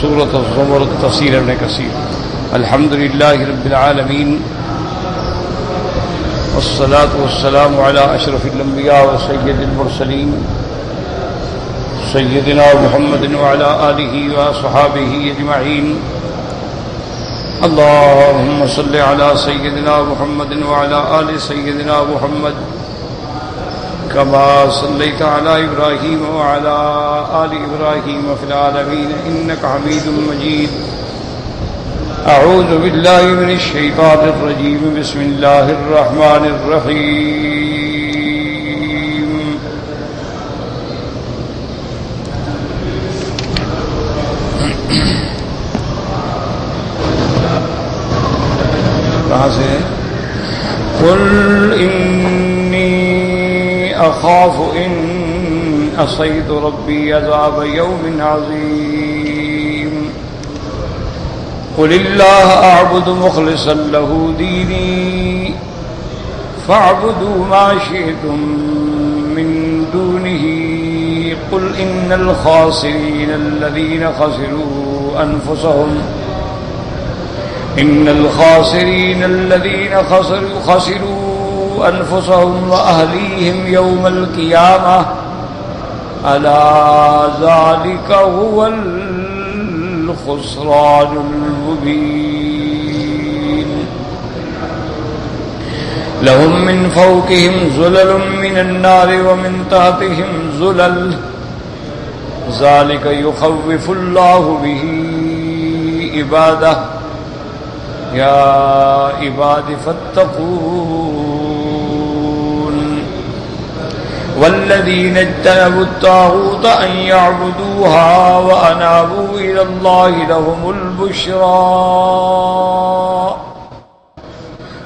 سورة الزمر تفسیر ابن کثیر. الحمد للہ رب العالمین والصلاة والسلام على اشرف الانبیاء وسید المرسلین سیدنا محمد وعلى آلہ وصحابہ اجمعین. اللهم صل على سيدنا محمد وعلى آل سيدنا محمد كما صليت على إبراهيم وعلى آل إبراهيم في العالمين إنك حميد مجيد. أعوذ بالله من الشيطان الرجيم. بسم الله الرحمن الرحيم. کہاں سے ہے؟ قل إني أخاف إن عصيت ربي عذاب يوم عظيم. قل الله أعبد مخلصا له ديني فاعبدوا ما شئتم من دونه. قل إن الخاسرين الذين خسروا أنفسهم وأهليهم يوم القيامة ألا ذلك هو الخسران المبين. لهم من فوقهم ظلل من النار ومن تحتهم ظلل ذلك يخوف الله به عباده يا عباد فاتقون. والذين اجتنبوا الطاغوت أن يعبدوها وأنابوا إلى الله لهم البشرى.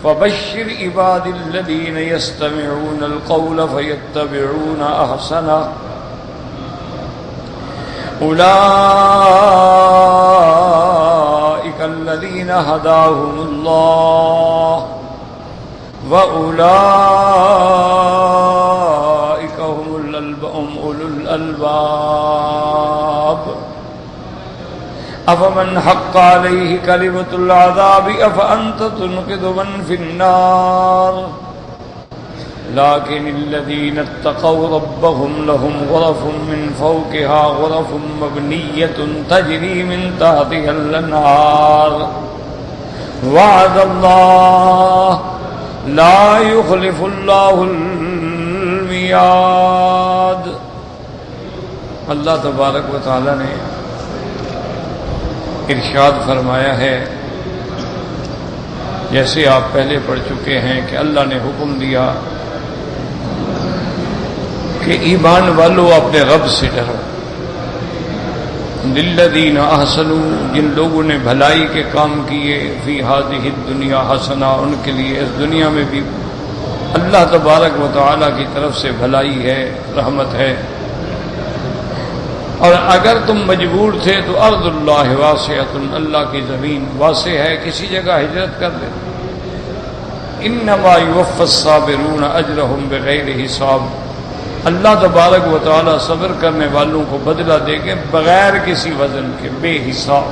فبشر عباد الذين يستمعون القول فيتبعون أحسنه. أولئك الذين هداهم الله وأولئك هم أولو الألباب. أفمن حق عليه كلمة العذاب أفأنت تنقذ من في النار. لكن الذين اتقوا ربهم لهم غرف من فوقها غرف مبنية تجري من تحتها الأنهار. وعد الله لا يخلف الله الميعاد. اللہ تبارک و تعالی نے ارشاد فرمایا ہے، جیسے آپ پہلے پڑھ چکے ہیں کہ اللہ نے حکم دیا کہ ایمان والو اپنے رب سے ڈرو. للذین احسنوا، جن لوگوں نے بھلائی کے کام کیے، فی ہذہ الدنیا حسنہ، ان کے لیے اس دنیا میں بھی اللہ تبارک و تعالی کی طرف سے بھلائی ہے، رحمت ہے. اور اگر تم مجبور تھے تو ارض اللہ واسعۃ، اللہ کی زمین واسع ہے، کسی جگہ ہجرت کر لے. انما یوفی الصابرون اجرهم بغیر حساب، اللہ تبارک و تعالی صبر کرنے والوں کو بدلہ دے کے بغیر کسی وزن کے، بے حساب.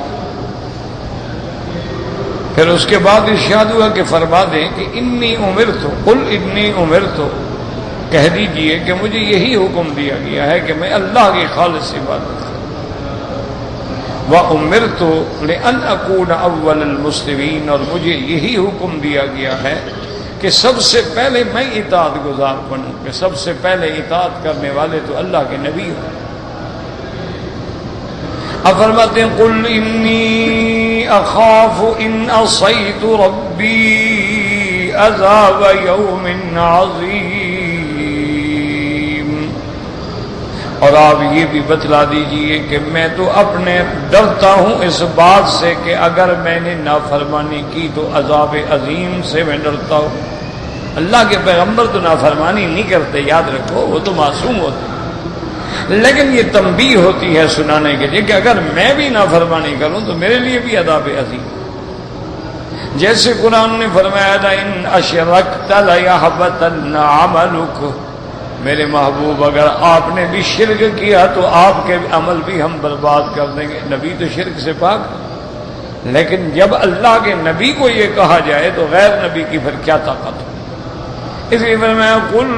پھر اس کے بعد ارشاد ہوا کہ فرما دیں کہ انی امرت، قل انی امرت، کہہ دیجئے کہ مجھے یہی حکم دیا گیا ہے کہ میں اللہ کی خالص عبادت کروں. وَأُمِرْتُ لِأَنْ أَكُونَ أَوَّلَ الْمُسْلِمِينَ، اور مجھے یہی حکم دیا گیا ہے کہ سب سے پہلے میں اطاعت گزار بنوں، کہ سب سے پہلے اطاعت کرنے والے تو اللہ کے نبی ہوں. اب فرماتے ہیں قُلْ إِنِّي أَخَافُ إِنْ عَصَيْتُ رَبِّي عَذَابَ يَوْمٍ عَظِيمٍ. اور آپ یہ بھی بتلا دیجئے کہ میں تو اپنے ڈرتا ہوں اس بات سے کہ اگر میں نے نافرمانی کی تو عذاب عظیم سے میں ڈرتا ہوں. اللہ کے پیغمبر تو نافرمانی نہیں کرتے، یاد رکھو، وہ تو معصوم ہوتے ہیں. لیکن یہ تنبیہ ہوتی ہے سنانے کے لیے کہ اگر میں بھی نافرمانی کروں تو میرے لیے بھی عذاب عظیم. جیسے قرآن نے فرمایا تھا ان اشرکت لیحبطن عملک، میرے محبوب اگر آپ نے بھی شرک کیا تو آپ کے عمل بھی ہم برباد کر دیں گے. نبی تو شرک سے پاک ہے، لیکن جب اللہ کے نبی کو یہ کہا جائے تو غیر نبی کی پھر کیا طاقت ہو. اس لیے میں قل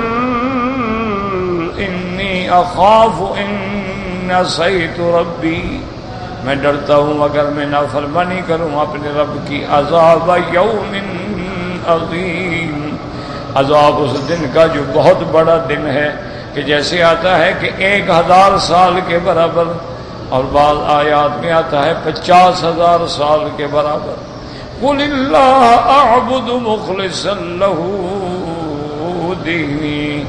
انی اخاف ان عصیت ربی، میں ڈرتا ہوں اگر میں نافرمانی کروں اپنے رب کی، عذاب یوم عظیم، عذاب اس دن کا جو بہت بڑا دن ہے، کہ جیسے آتا ہے کہ 1000 سال کے برابر، اور بعض آیات میں آتا ہے 50,000 سال کے برابر. قل اللہ اعبد مخلصا لہ دینی،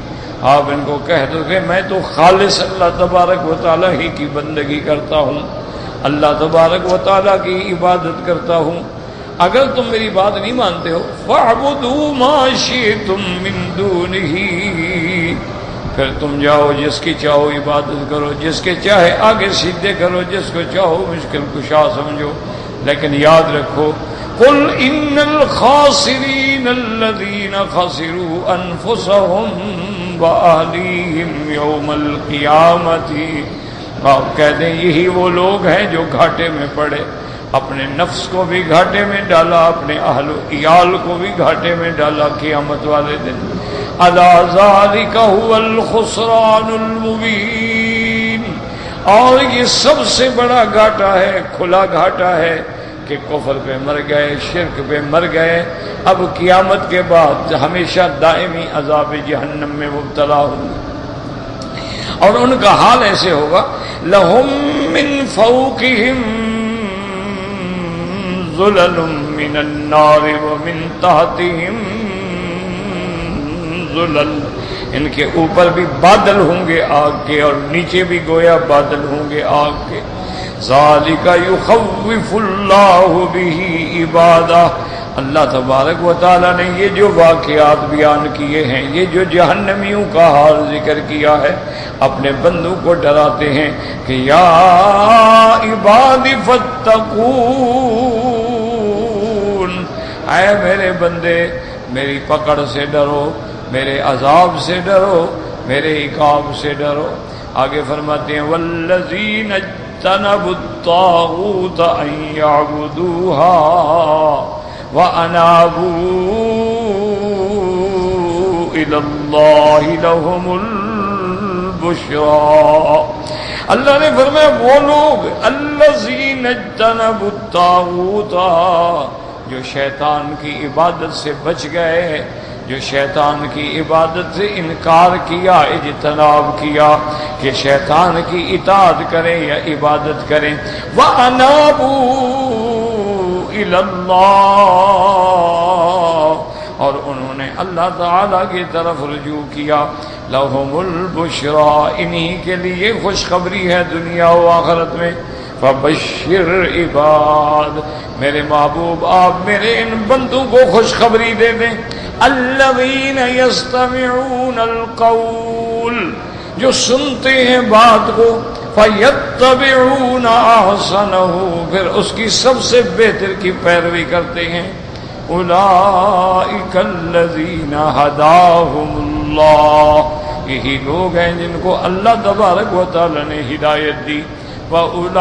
آپ ان کو کہہ دو کہ میں تو خالص اللہ تبارک و تعالی ہی کی بندگی کرتا ہوں، اللہ تبارک و تعالی کی عبادت کرتا ہوں. اگر تم میری بات نہیں مانتے ہو فَاعْبُدُوا مَا شِئْتُم مِّن دُونِهِ، پھر تم جاؤ جس کی چاہو عبادت کرو، جس کے چاہے آگے سیدھے کرو، جس کو چاہو مشکل کشا سمجھو، لیکن یاد رکھو قُلْ إِنَّ الْخَاسِرِينَ الَّذِينَ خَسِرُوا أَنفُسَهُمْ وَأَهْلِيهِمْ يَوْمَ الْقِيَامَةِ، آپ کہہ دیں یہی وہ لوگ ہیں جو گھاٹے میں پڑے، اپنے نفس کو بھی گھاٹے میں ڈالا، اپنے اہل و عیال کو بھی گھاٹے میں ڈالا قیامت والے دن. الا ذلک هو الخسران المبین، اور یہ سب سے بڑا گھاٹا ہے، کھلا گھاٹا ہے کہ کفر پہ مر گئے، شرک پہ مر گئے، اب قیامت کے بعد ہمیشہ دائمی عذاب جہنم میں مبتلا ہوں. اور ان کا حال ایسے ہوگا لہم من فوقہم ظلل من النار ومن تحتہم ظلل، ان کے اوپر بھی بادل ہوں گے آگ کے، اور نیچے بھی گویا بادل ہوں گے آگ کے. ذالک یخوف اللہ بہ عبادہ، اللہ تبارک و تعالیٰ نے یہ جو واقعات بیان کیے ہیں، یہ جو جہنمیوں کا حال ذکر کیا ہے، اپنے بندوں کو ڈراتے ہیں کہ یا عباد فاتقون، اے میرے بندے میری پکڑ سے ڈرو، میرے عذاب سے ڈرو، میرے عقاب سے ڈرو. آگے فرماتے ہیں والذین اجتنبوا الطاغوت ان یعبدوها وَأَنَابُوا إِلَى اللَّهِ لَهُمُ الْبُشْرَى. اللہ نے فرمایا وہ لوگ الَّذِينَ اجْتَنَبُوا الطَّاغُوتَ، جو شیطان کی عبادت سے بچ گئے، جو شیطان کی عبادت سے انکار کیا، اجتناب کیا کہ شیطان کی اطاعت کریں یا عبادت کریں. وَأَنَابُوا إِلَى اللَّهِ، اور انہوں نے اللہ تعالیٰ کی طرف رجوع کیا. لَهُمُ الْبُشْرَى، انہی کے لیے خوشخبری ہے دنیا و آخرت میں. فَبَشِّرْ عِبَادِ، میرے محبوب آپ میرے ان بندوں کو خوشخبری دے دیں. الَّذِينَ يَسْتَمِعُونَ الْقَوْلَ، جو سنتے ہیں بات کو، فَيَتَّبِعُونَ أَحْسَنَهُ، پھر اس کی سب سے بہتر کی پیروی کرتے ہیں. أُولَئِكَ الَّذِينَ هَدَاهُمُ اللَّهُ، یہی لوگ ہیں جن کو اللہ تبارک و تعالی نے ہدایت دی. وَأُولَئِكَ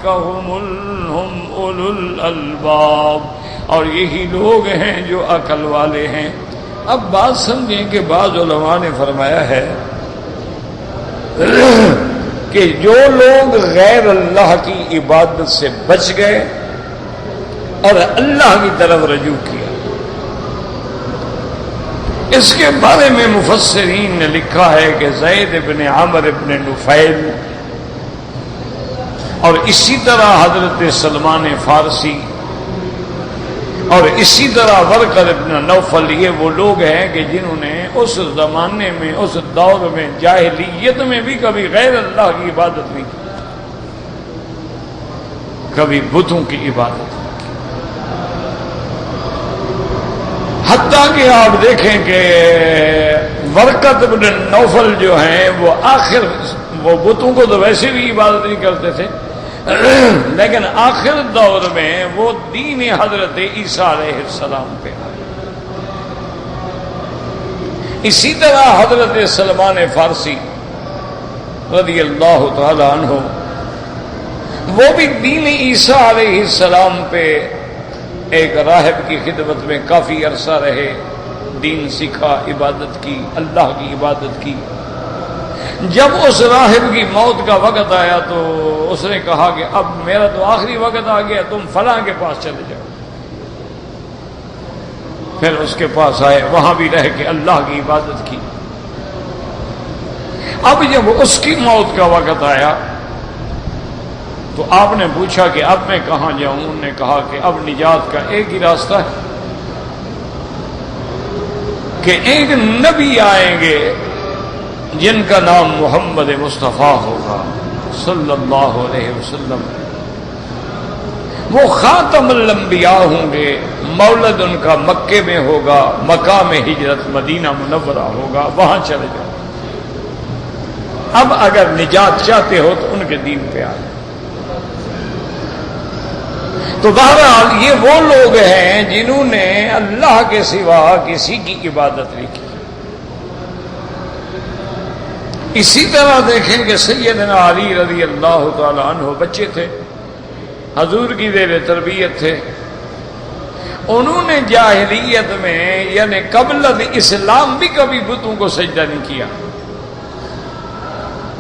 هُمُ أُولُو الْأَلْبَابِ، اور یہی لوگ ہیں جو عقل والے ہیں. اب بات سمجھیں کہ بعض علماء نے فرمایا ہے کہ جو لوگ غیر اللہ کی عبادت سے بچ گئے اور اللہ کی طرف رجوع کیا، اس کے بارے میں مفسرین نے لکھا ہے کہ زید ابن عمر ابن نفیل اور اسی طرح حضرت سلمان فارسی اور اسی طرح ورقہ ابن نوفل، یہ وہ لوگ ہیں کہ جنہوں نے اس زمانے میں، اس دور میں، جاہلیت میں بھی کبھی غیر اللہ کی عبادت نہیں کی، کبھی بتوں کی عبادت. حتیٰ کہ آپ دیکھیں کہ ورقہ ابن نوفل جو ہیں وہ آخر، وہ بتوں کو تو ویسے بھی عبادت نہیں کرتے تھے، لیکن آخر دور میں وہ دین حضرت عیسیٰ علیہ السلام پہ آئے. اسی طرح حضرت سلمان فارسی رضی اللہ تعالی عنہ وہ بھی دین عیسیٰ علیہ السلام پہ ایک راہب کی خدمت میں کافی عرصہ رہے، دین سیکھا، عبادت کی، اللہ کی عبادت کی۔ جب اس راہب کی موت کا وقت آیا تو اس نے کہا کہ اب میرا تو آخری وقت آ گیا، تم فلاں کے پاس چلے جاؤ۔ پھر اس کے پاس آئے، وہاں بھی رہ کے اللہ کی عبادت کی۔ اب جب اس کی موت کا وقت آیا تو آپ نے پوچھا کہ اب میں کہاں جاؤں؟ انہوں نے کہا کہ اب نجات کا ایک ہی راستہ ہے کہ ایک نبی آئیں گے جن کا نام محمد مصطفیٰ ہوگا صلی اللہ علیہ وسلم، وہ خاتم الانبیاء ہوں گے، مولد ان کا مکے میں ہوگا، مقام ہجرت مدینہ منورہ ہوگا، وہاں چلے جاؤ۔ اب اگر نجات چاہتے ہو تو ان کے دین پہ آ جاؤ۔ تو بہرحال یہ وہ لوگ ہیں جنہوں نے اللہ کے سوا کسی کی عبادت نہیں کی۔ اسی طرح دیکھیں کہ سیدنا علی رضی اللہ تعالی عنہ بچے تھے، حضور کی زیر تربیت تھے، انہوں نے جاہلیت میں یعنی قبل اسلام بھی کبھی بتوں کو سجدہ نہیں کیا،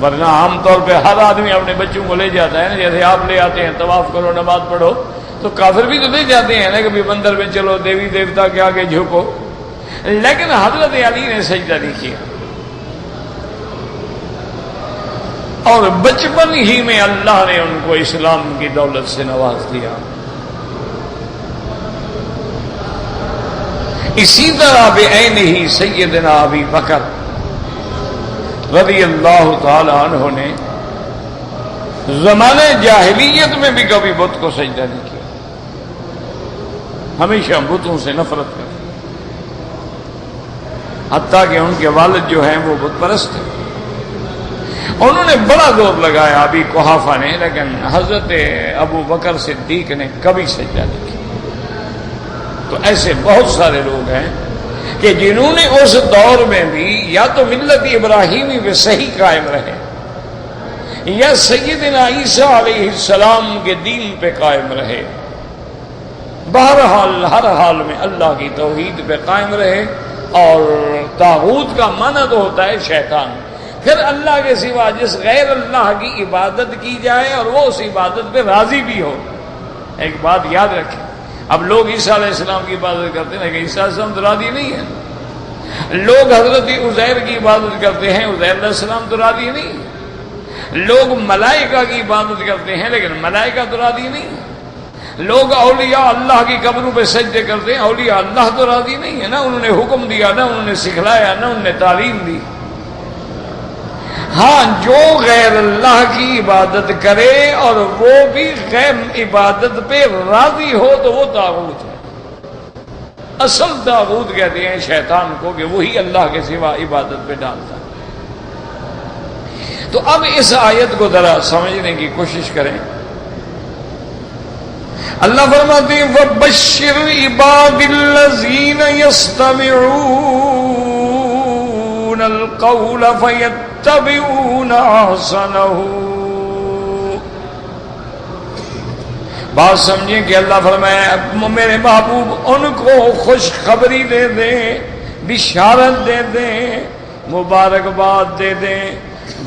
ورنہ عام طور پہ ہر آدمی اپنے بچوں کو لے جاتا ہے نا، جیسے آپ لے آتے ہیں طواف کرو نماز پڑھو، تو کافر بھی تو لے جاتے ہیں نا کبھی مندر میں چلو دیوی دیوتا کے آگے جھکو، لیکن حضرت علی نے سجدہ نہیں کیا، اور بچپن ہی میں اللہ نے ان کو اسلام کی دولت سے نواز دیا۔ اسی طرح بعینہ سیدنا ابی بکر رضی اللہ تعالی عنہ نے زمانے جاہلیت میں بھی کبھی بت کو سجدہ نہیں کیا، ہمیشہ بتوں سے نفرت کرتے، حتیٰ کہ ان کے والد جو ہیں وہ بت پرست ہیں۔ انہوں نے بڑا زور لگایا ابی قحافہ نے، لیکن حضرت ابو بکر صدیق نے کبھی سجدہ نہیں کیا۔ تو ایسے بہت سارے لوگ ہیں کہ جنہوں نے اس دور میں بھی یا تو ملت ابراہیمی پہ صحیح قائم رہے یا سیدنا عیسیٰ علیہ السلام کے دین پہ قائم رہے، بہرحال ہر حال میں اللہ کی توحید پہ قائم رہے۔ اور طاغوت کا معنی تو ہوتا ہے شیطان، پھر اللہ کے سوا جس غیر اللہ کی عبادت کی جائے اور وہ اس عبادت پہ راضی بھی ہو۔ ایک بات یاد رکھیں، اب لوگ عیسیٰ علیہ السلام کی عبادت کرتے ہیں لیکن عیسیٰ علیہ السلام تو راضی نہیں ہے۔ لوگ حضرت عزیر کی عبادت کرتے ہیں، عزیر علیہ السلام تو راضی نہیں ہے۔ لوگ ملائکہ کی عبادت کرتے ہیں لیکن ملائکہ تو راضی نہیں ہے۔ لوگ اولیاء اللہ کی قبروں پہ سجدے کرتے ہیں، اولیاء اللہ تو راضی نہیں ہے، نہ انہوں نے حکم دیا، نہ انہوں نے سکھلایا، نہ انہوں نے تعلیم دی۔ ہاں جو غیر اللہ کی عبادت کرے اور وہ بھی غیر عبادت پہ راضی ہو تو وہ طاغوت ہے۔ اصل طاغوت کہتے ہیں شیطان کو کہ وہی اللہ کے سوا عبادت پہ ڈالتا ہے۔ تو اب اس آیت کو ذرا سمجھنے کی کوشش کریں۔ اللہ فرماتے ہیں وَبَشِّرْ عِبَادِ الَّذِينَ يَسْتَمِعُونَ الْقَوْلَ فَيَتَّبِعُونَ أَحْسَنَهُ۔ بات سمجھیں کہ اللہ فرمایا میرے محبوب ان کو خوشخبری دے دیں، بشارت دے دیں، مبارکباد دے دیں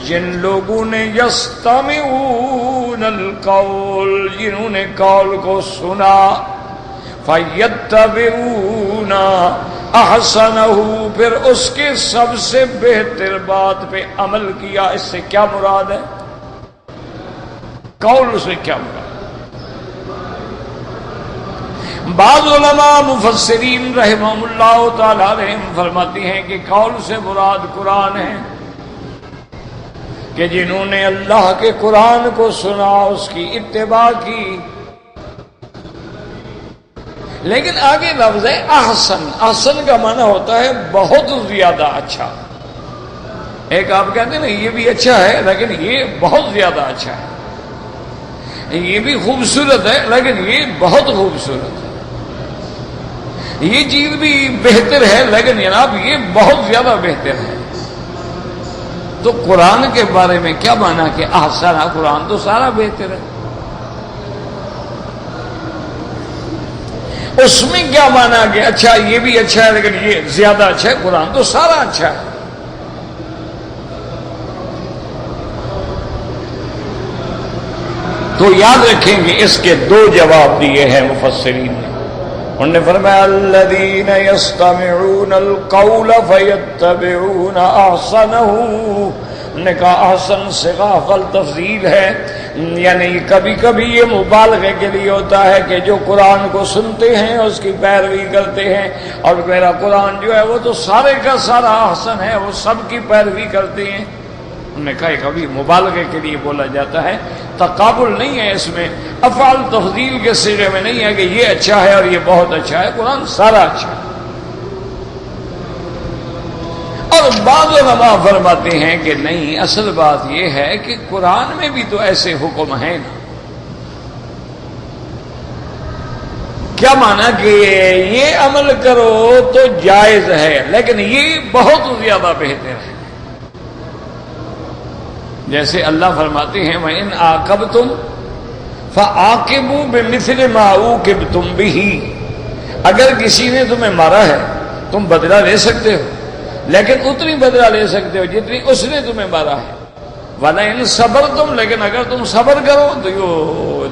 جن لوگوں نے یستمعون القول، جنہوں نے قول کو سنا، فیتبعون احسنہ، پھر اس کے سب سے بہتر بات پہ عمل کیا۔ اس سے کیا مراد ہے؟ قول سے کیا مراد؟ بعض علماء مفسرین رحمہم اللہ تعالی علیہم فرماتی ہیں کہ قول سے مراد قرآن ہے، کہ جنہوں نے اللہ کے قرآن کو سنا، اس کی اتباع کی۔ لیکن آگے لفظ ہے احسن، احسن کا معنی ہوتا ہے بہت زیادہ اچھا۔ ایک آپ کہتے ہیں نا یہ بھی اچھا ہے لیکن یہ بہت زیادہ اچھا ہے، یہ بھی خوبصورت ہے لیکن یہ بہت خوبصورت ہے، یہ چیز بھی بہتر ہے لیکن جناب یہ بہت زیادہ بہتر ہے. تو قرآن کے بارے میں کیا مانا کہ احسن قرآن تو سارا بہتر ہے. اس میں کیا مانا کہ اچھا یہ بھی اچھا ہے لیکن یہ زیادہ اچھا ہے. قرآن تو سارا اچھا ہے. تو یاد رکھیں گے اس کے دو جواب دیے ہیں مفسرین نے. انہوں نے فرمایا الذین یستمعون القول فیتبعون احسنہ. انہوں نے کہا احسن صیغہ التفضیل ہے، یعنی کبھی کبھی یہ مبالغے کے لیے ہوتا ہے کہ جو قرآن کو سنتے ہیں اس کی پیروی کرتے ہیں، اور میرا قرآن جو ہے وہ تو سارے کا سارا احسن ہے، وہ سب کی پیروی کرتے ہیں. انہوں نے کہا کبھی مبالغے کے لیے بولا جاتا ہے، تقابل نہیں ہے اس میں، افعال تفضیل کے صیغے میں نہیں ہے کہ یہ اچھا ہے اور یہ بہت اچھا ہے. قرآن سارا اچھا ہے. اور بعض علماء فرماتے ہیں کہ نہیں، اصل بات یہ ہے کہ قرآن میں بھی تو ایسے حکم ہیں نا. کیا مانا کہ یہ عمل کرو تو جائز ہے لیکن یہ بہت زیادہ بہتر ہے. جیسے اللہ فرماتے ہیں وَإِنْ عَاقَبْتُمْ فَعَاقِبُوا بِمِثْلِ مَا عُوقِبْتُمْ بِهِ. اگر کسی نے تمہیں مارا ہے تم بدلہ لے سکتے ہو، لیکن اتنی بدلہ لے سکتے ہو جتنی اس نے تمہیں مارا ہے. وَلَئِنْ صَبَرْتُمْ، لیکن اگر تم صبر کرو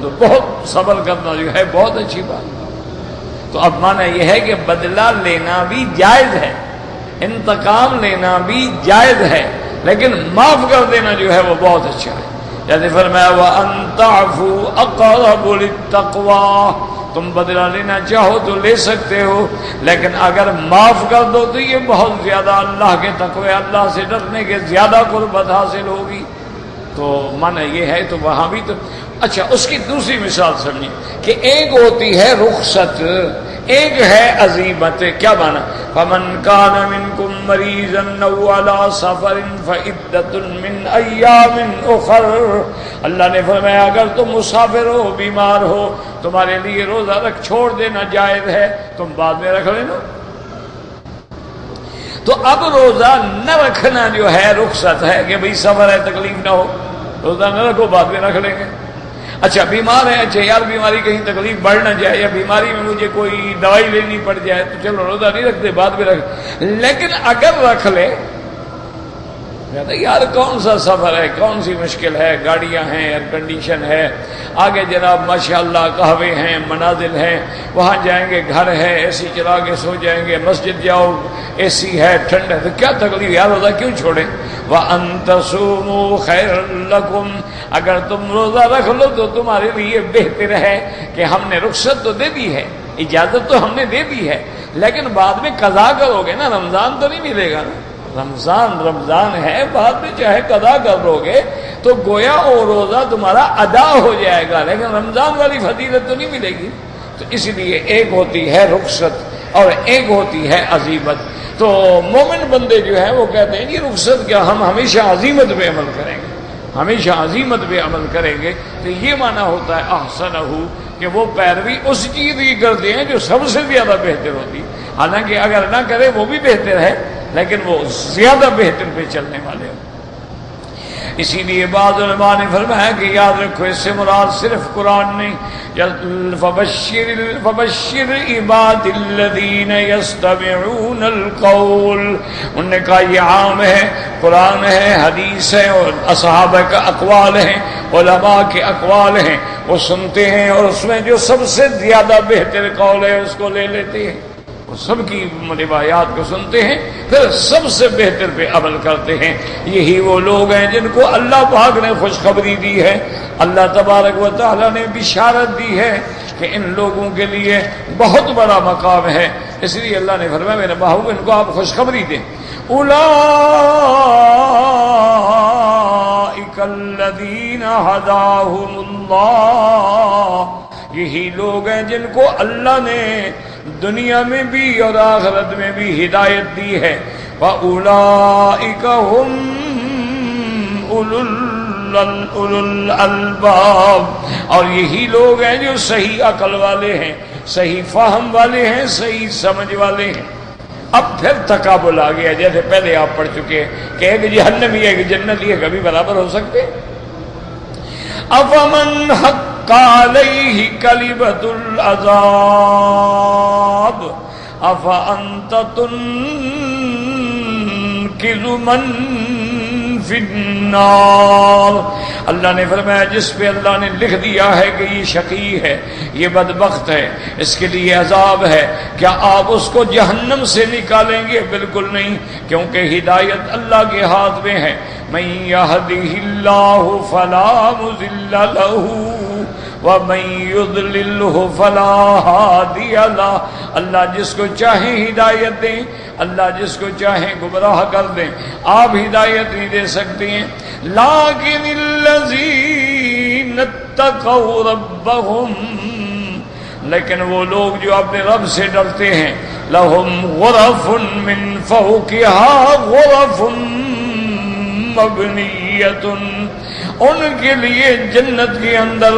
تو بہت صبر کرنا جو ہے بہت اچھی بات. تو اب معنی یہ ہے کہ بدلہ لینا بھی جائز ہے، انتقام لینا بھی جائز ہے، لیکن معاف کر دینا جو ہے وہ بہت اچھا ہے. جیسے فرمایا وَأَن تَعْفُوا أَقْرَبُ لِلتَّقْوَىٰ. تم بدلہ لینا چاہو تو لے سکتے ہو، لیکن اگر معاف کر دو تو یہ بہت زیادہ اللہ کے تقوی، اللہ سے ڈرنے کے زیادہ قربت حاصل ہوگی. تو معنی یہ ہے. تو وہاں بھی تو اچھا اس کی دوسری مثال سمجھیں کہ ایک ہوتی ہے رخصت، ایک ہے عزیمت. کیا مانا؟ فَمَنْ كَانَ مِنْكُمْ مَرِيضًا أَوْ عَلَىٰ سَفَرٍ فَعِدَّةٌ مِّنْ أَيَّامٍ أُخَرَ. اللہ نے فرمایا اگر تم مسافر ہو، بیمار ہو، تمہارے لیے روزہ رکھ چھوڑ دینا جائز ہے، تم بعد میں رکھ لینا. تو اب روزہ نہ رکھنا جو ہے رخصت ہے کہ بھئی سفر ہے تکلیف نہ ہو، روزہ نہ رکھو بعد میں رکھ لیں گے. اچھا بیمار ہے، اچھا یار بیماری کہیں تکلیف بڑھ نہ جائے یا بیماری میں مجھے کوئی دوائی لینی پڑ جائے تو چلو روزہ نہیں رکھتے بعد میں رکھ. لیکن اگر رکھ لے کہتے یار کون سا سفر ہے، کون سی مشکل ہے، گاڑیاں ہیں، ایئر کنڈیشن ہے، آگے جناب ماشاءاللہ قہوے ہیں، منازل ہیں، وہاں جائیں گے، گھر ہے، اے سی چلا کے سو جائیں گے، مسجد جاؤ اے سی ہے، ٹھنڈ ہے، تو کیا تکلیف، یار روزہ کیوں چھوڑیں. وَأَن تَصُومُوا خَيْرٌ لَكُمْ. اگر تم روزہ رکھ لو تو تمہارے لیے بہتر ہے کہ ہم نے رخصت تو دے دی ہے، اجازت تو ہم نے دے دی ہے، لیکن بعد میں قضا کرو گے نا، رمضان تو نہیں ملے گا نا. رمضان ہے، بعد میں چاہے قضا کر لو گے تو گویا وہ روزہ تمہارا ادا ہو جائے گا، لیکن رمضان والی فضیلت تو نہیں ملے گی. تو اس لیے ایک ہوتی ہے رخصت اور ایک ہوتی ہے عزیمت. تو مومن بندے جو ہیں وہ کہتے ہیں یہ رخصت کیا، ہم ہمیشہ عزیمت پہ عمل کریں گے، ہمیشہ عزیمت پہ عمل کریں گے. تو یہ معنی ہوتا ہے احسنہ، کہ وہ پیروی اس چیز کی کرتے ہیں جو سب سے زیادہ بہتر ہوتی. حالانکہ اگر نہ کرے وہ بھی بہتر ہے، لیکن وہ زیادہ بہتر پہ چلنے والے ہیں. اسی لیے بعض علماء نے فرمایا کہ یاد رکھو اس سے مراد صرف قرآن نہیں. فبشر عباد الذین یستمعون القول. انہوں نے کہا یہ عام ہے، قرآن ہے، حدیث ہے، اور اصحابہ کا اقوال ہیں، علماء کے اقوال ہیں، وہ سنتے ہیں اور اس میں جو سب سے زیادہ بہتر قول ہے اس کو لے لیتے ہیں. وہ سب کی روایات کو سنتے ہیں پھر سب سے بہتر پہ عمل کرتے ہیں. یہی وہ لوگ ہیں جن کو اللہ پاک نے خوشخبری دی ہے، اللہ تبارک و تعالیٰ نے بشارت دی ہے کہ ان لوگوں کے لیے بہت بڑا مقام ہے. اس لیے اللہ نے فرمایا میرے محبوب ان کو آپ خوشخبری دیں. اولئک الذین ھداھم اللہ. یہی لوگ ہیں جن کو اللہ نے دنیا میں بھی اور آخرت میں بھی ہدایت دی ہے. وَأُولَئِكَ هُمْ أُولُو الْأَلْبَابِ. اور یہی لوگ ہیں جو صحیح عقل والے ہیں. صحیح فہم والے ہیں، صحیح سمجھ والے ہیں۔ اب پھر تقابل آ گیا، جیسے پہلے آپ پڑھ چکے کہ ایک جہنمی ہے ایک جنتی ہے، کبھی برابر ہو سکتے؟ افمن حق علیہ کلمۃ العذاب افانت تنقذ من فی النار۔ اللہ نے فرمایا جس پہ اللہ نے لکھ دیا ہے کہ یہ شقی ہے، یہ بدبخت ہے، اس کے لیے عذاب ہے، کیا آپ اس کو جہنم سے نکالیں گے؟ بالکل نہیں، کیونکہ ہدایت اللہ کے ہاتھ میں ہے۔ من یہدہ اللہ فلا مضل لہ ومن یضللہ فلا ہادی لہ۔ اللہ جس کو چاہے ہدایت دیں، اللہ جس کو چاہے گمراہ کر دیں، آپ ہدایت نہیں دے سکتے ہیں۔ لیکن الذین اتقوا ربہم، لیکن وہ لوگ جو اپنے رب سے ڈرتے ہیں، لہم غرف من فوقہا غرف مبنیۃ، ان کے لیے جنت کے اندر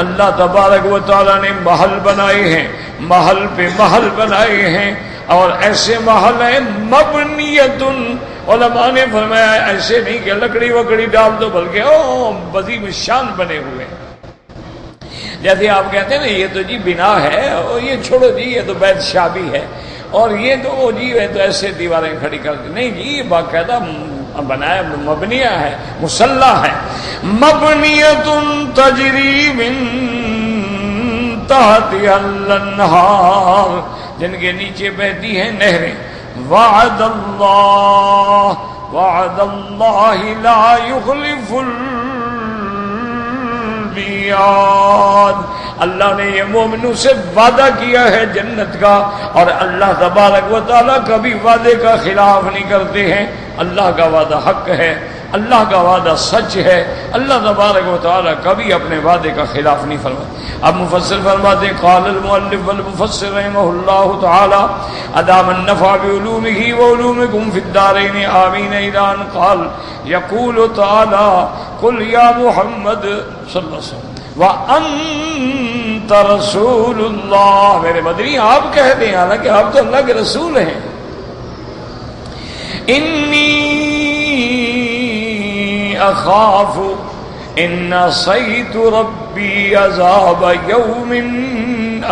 اللہ تبارک و تعالی نے محل بنائے ہیں، محل پہ محل بنائے ہیں، اور ایسے محل ہیں مبنیۃ، علماء نے فرمایا ایسے نہیں کہ لکڑی وکڑی ڈال دو، بلکہ عظیم شان بنے ہوئے۔ جیسے آپ کہتے ہیں نا یہ تو جی بنا ہے، اور یہ چھوڑو جی یہ تو بیت شابی ہے، اور یہ تو جی ہے تو ایسے دیواریں کھڑی کر دی، نہیں جی یہ باقاعدہ بنایا مبنیہ ہے، مسلح ہے۔ مبنیۃ تجری من تحتها الانہار، جن کے نیچے بہتی ہیں نہریں۔ وعد اللہ لا یخلف المیعاد، اللہ نے یہ مومنوں سے وعدہ کیا ہے جنت کا، اور اللہ تبارک و تعالیٰ کبھی وعدے کا خلاف نہیں کرتے ہیں۔ اللہ کا وعدہ حق ہے، اللہ کا وعدہ سچ ہے، اللہ تبارک و تعالیٰ کبھی اپنے وعدے کا خلاف نہیں فرماتے۔ اب مفسر فرماتے ہیں قال المؤلف والمفسر رحمہ اللہ تعالی ادام النفع بعلومه وعلومكم في الدارين آمین الى ان قال یقول تعالی قل یا محمد صلی اللہ علیہ وسلم وانت رسول اللہ، میرے مدنی آپ کہہ دیں حالانکہ آپ تو اللہ کے رسول ہیں، انی اخاف ان عصیت ربی عذاب یوم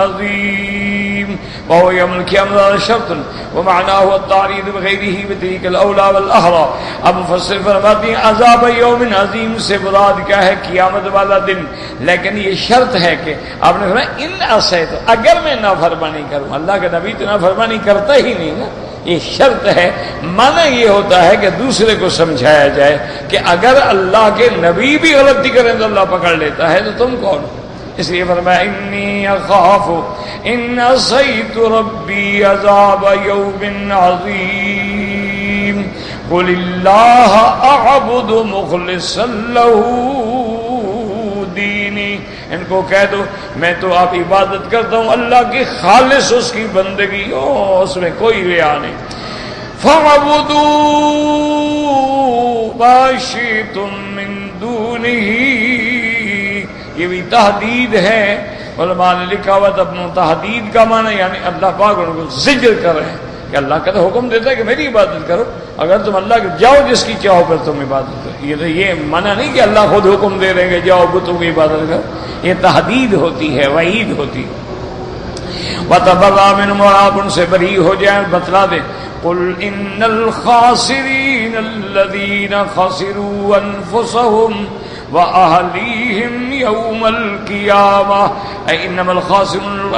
عظیم، وهو يوم القيامة شرط ومعناه التعريض بغيره بتلك الاولى والاحرى۔ اب مفسر فرماتے ہیں عذاب یوم عظیم سے مراد کیا ہے؟ قیامت والا دن، لیکن یہ شرط ہے کہ آپ نے فرمایا ان عصیت، اگر میں نافرمانی کروں، اللہ کا نبی تو نافرمانی کرتا ہی نہیں نا، یہ شرط ہے۔ معنی یہ ہوتا ہے کہ دوسرے کو سمجھایا جائے کہ اگر اللہ کے نبی بھی غلطی کریں تو اللہ پکڑ لیتا ہے، تو تم کون؟ اس لیے فرمایا انی اخاف ان عصیت ربی عذاب یوم عظیم قل اللہ اعبد مخلصا لہ دینی، ان کو کہہ دو میں تو آپ عبادت کرتا ہوں اللہ کی خالص اس کی بندگی، اس میں کوئی ریا نہیں۔ فَاعْبُدُوا مَا شِئْتُم مِّن دُونِهِ، یہ بھی تحدید ہے، علماء نے لکھا ہوا اپنا تحدید کا معنی یعنی اللہ پاک ان کو زجر کر رہے ہیں کہ اللہ کا تو حکم دیتا ہے کہ میری عبادت کرو، اگر تم اللہ کے جاؤ جس کی چاہو پر تم عبادت کرو، یہ تو یہ منع نہیں کہ اللہ خود حکم دے رہے ہیں کہ جاؤ بتوں کی عبادت کرو، یہ تحدید ہوتی ہے، وعید ہوتی ہے۔ وَتَبَرَّأَ مِنْهُمْ، اور آپ ان سے بری ہو جائیں، بتلا دیں قُلْ إِنَّ الْخَاسِرِينَ الَّذِينَ خَسِرُوا أَنفُسَهُمْ وَأَهْلِيهِمْ يَوْمَ الْقِيَامَةِ، اے انما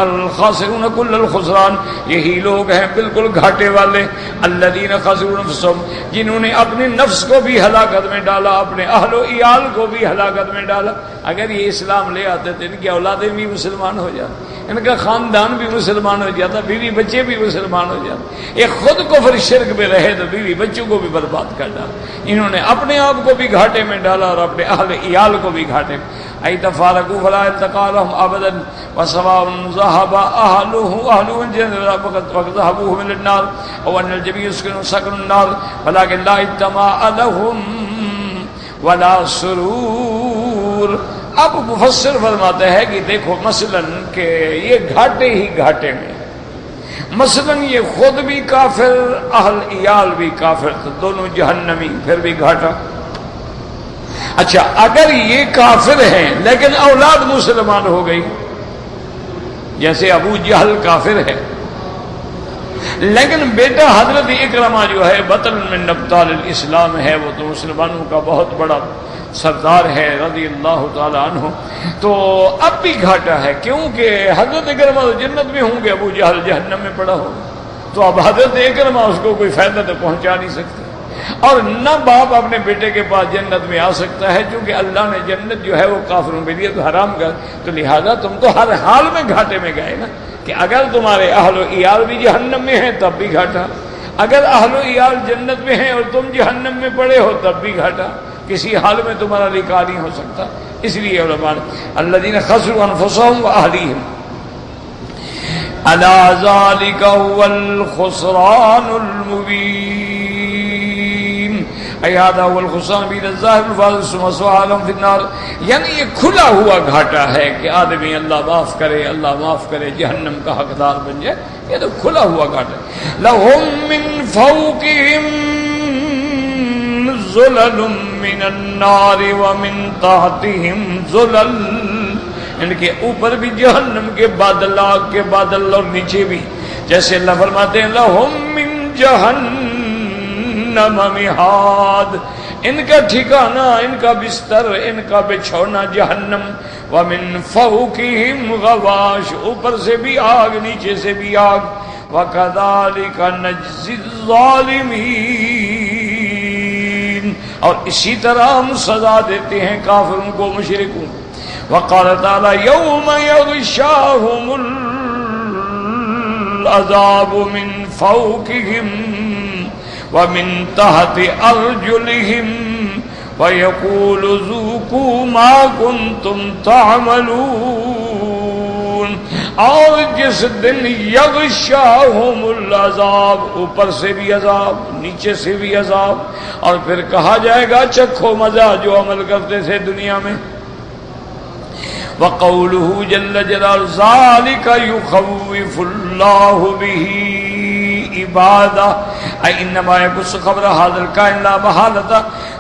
الخاسرون كل الخسران، یہی لوگ ہیں بالکل گھاٹے والے، الذین خسروا انفسهم، جنہوں نے اپنے نفس کو بھی ہلاکت میں ڈالا، اپنے اہل و عیال کو بھی ہلاکت میں ڈالا۔ اگر یہ اسلام لے آتے تو ان کی اولادیں بھی مسلمان ہو جاتی، ان کا خاندان بھی مسلمان ہو جاتا، بیوی بچے بھی مسلمان ہو جاتے۔ یہ خود کفر شرک میں رہے تو بیوی بچوں کو بھی برباد کر ڈالا، انہوں نے اپنے آپ کو بھی گھاٹے میں ڈالا اور اپنے اہل عیال کو بھی گھاٹے میں۔ ای تفارقوا فلا التقى لهم ابدا وسواء ذهب اهله الجنه وقد ذهبوا من النار او ان الجميع سكن النار ولكن لا اجتماع لهم ولا سرور اب مفسر فرماتے ہیں کہ دیکھو مثلا کہ یہ گھاٹے ہی گھاٹے میں، مثلا یہ خود بھی کافر، اہل عیال بھی کافر، تو دونوں جہنمی، پھر بھی گھاٹا۔ اچھا اگر یہ کافر ہیں لیکن اولاد مسلمان ہو گئی، جیسے ابو جہل کافر ہے لیکن بیٹا حضرت اکرمہ جو ہے بطن من ابطال الاسلام ہے، وہ تو مسلمانوں کا بہت بڑا سردار ہے رضی اللہ تعالی عنہ، تو اب بھی گھاٹا ہے، کیونکہ حضرت اکرمہ تو جنت میں ہوں گے، ابو جہل جہنم میں پڑا ہوگا، تو اب حضرت اکرمہ اس کو کوئی فائدہ تو پہنچا نہیں سکتے، اور نہ باپ اپنے بیٹے کے پاس جنت میں آ سکتا ہے، کیونکہ اللہ نے جنت جو ہے وہ کافروں کے لیے تو حرام کر، تو لہذا تم تو ہر حال میں گھاٹے میں گئے نا، کہ اگر تمہارے اہل و عیال بھی جہنم میں ہیں تب بھی گھاٹا، اگر اہل و عیال جنت میں ہیں اور تم جہنم میں پڑے ہو تب بھی گھاٹا، کسی حال میں تمہارا نکاح نہیں ہو سکتا۔ اس لیے علماء الذین خسروا انفسهم واهلیہم الا ذلک هو الخسران المبین ای هذا هو الخسران بین الظاہر الفاضل ثم سؤالهم فی النار، یعنی یہ کھلا ہوا گھاٹا ہے کہ آدمی اللہ معاف کرے، اللہ معاف کرے، جہنم کا حقدار بن جائے، یہ تو کھلا ہوا گھاٹا ہے۔ لهم من فوقهم ظلل من النار ومن تحتهم ظلل، ان کے اوپر بھی جہنم کے بادل، آگ کے بادل، اور نیچے بھی، جیسے اللہ فرماتے ہیں لهم من جہنم مہاد، ان کا ٹھکانہ، ان کا بستر، ان کا بچھونا جہنم، ومن فوقهم غواش، اوپر سے بھی آگ نیچے سے بھی آگ، وکذالک نجزی الظالمین، اور اسی طرح ہم سزا دیتے ہیں کافروں کو، مشرکوں۔ وقال تعالی یوم یغشاہم العذاب من فوقہم ومن تحت ارجلہم ویقول ذوقوا ما کنتم تعملون، اور جس دن یغشاہم العذاب، اوپر سے بھی عذاب، نیچے سے بھی عذاب، اور پھر کہا جائے گا چکھو مزہ جو عمل کرتے تھے دنیا میں۔ وقولہ جل جلالہ ذالک یخوف اللہ بہ عبادہ ای انما یقص خبر هذا الکائن لا محالۃ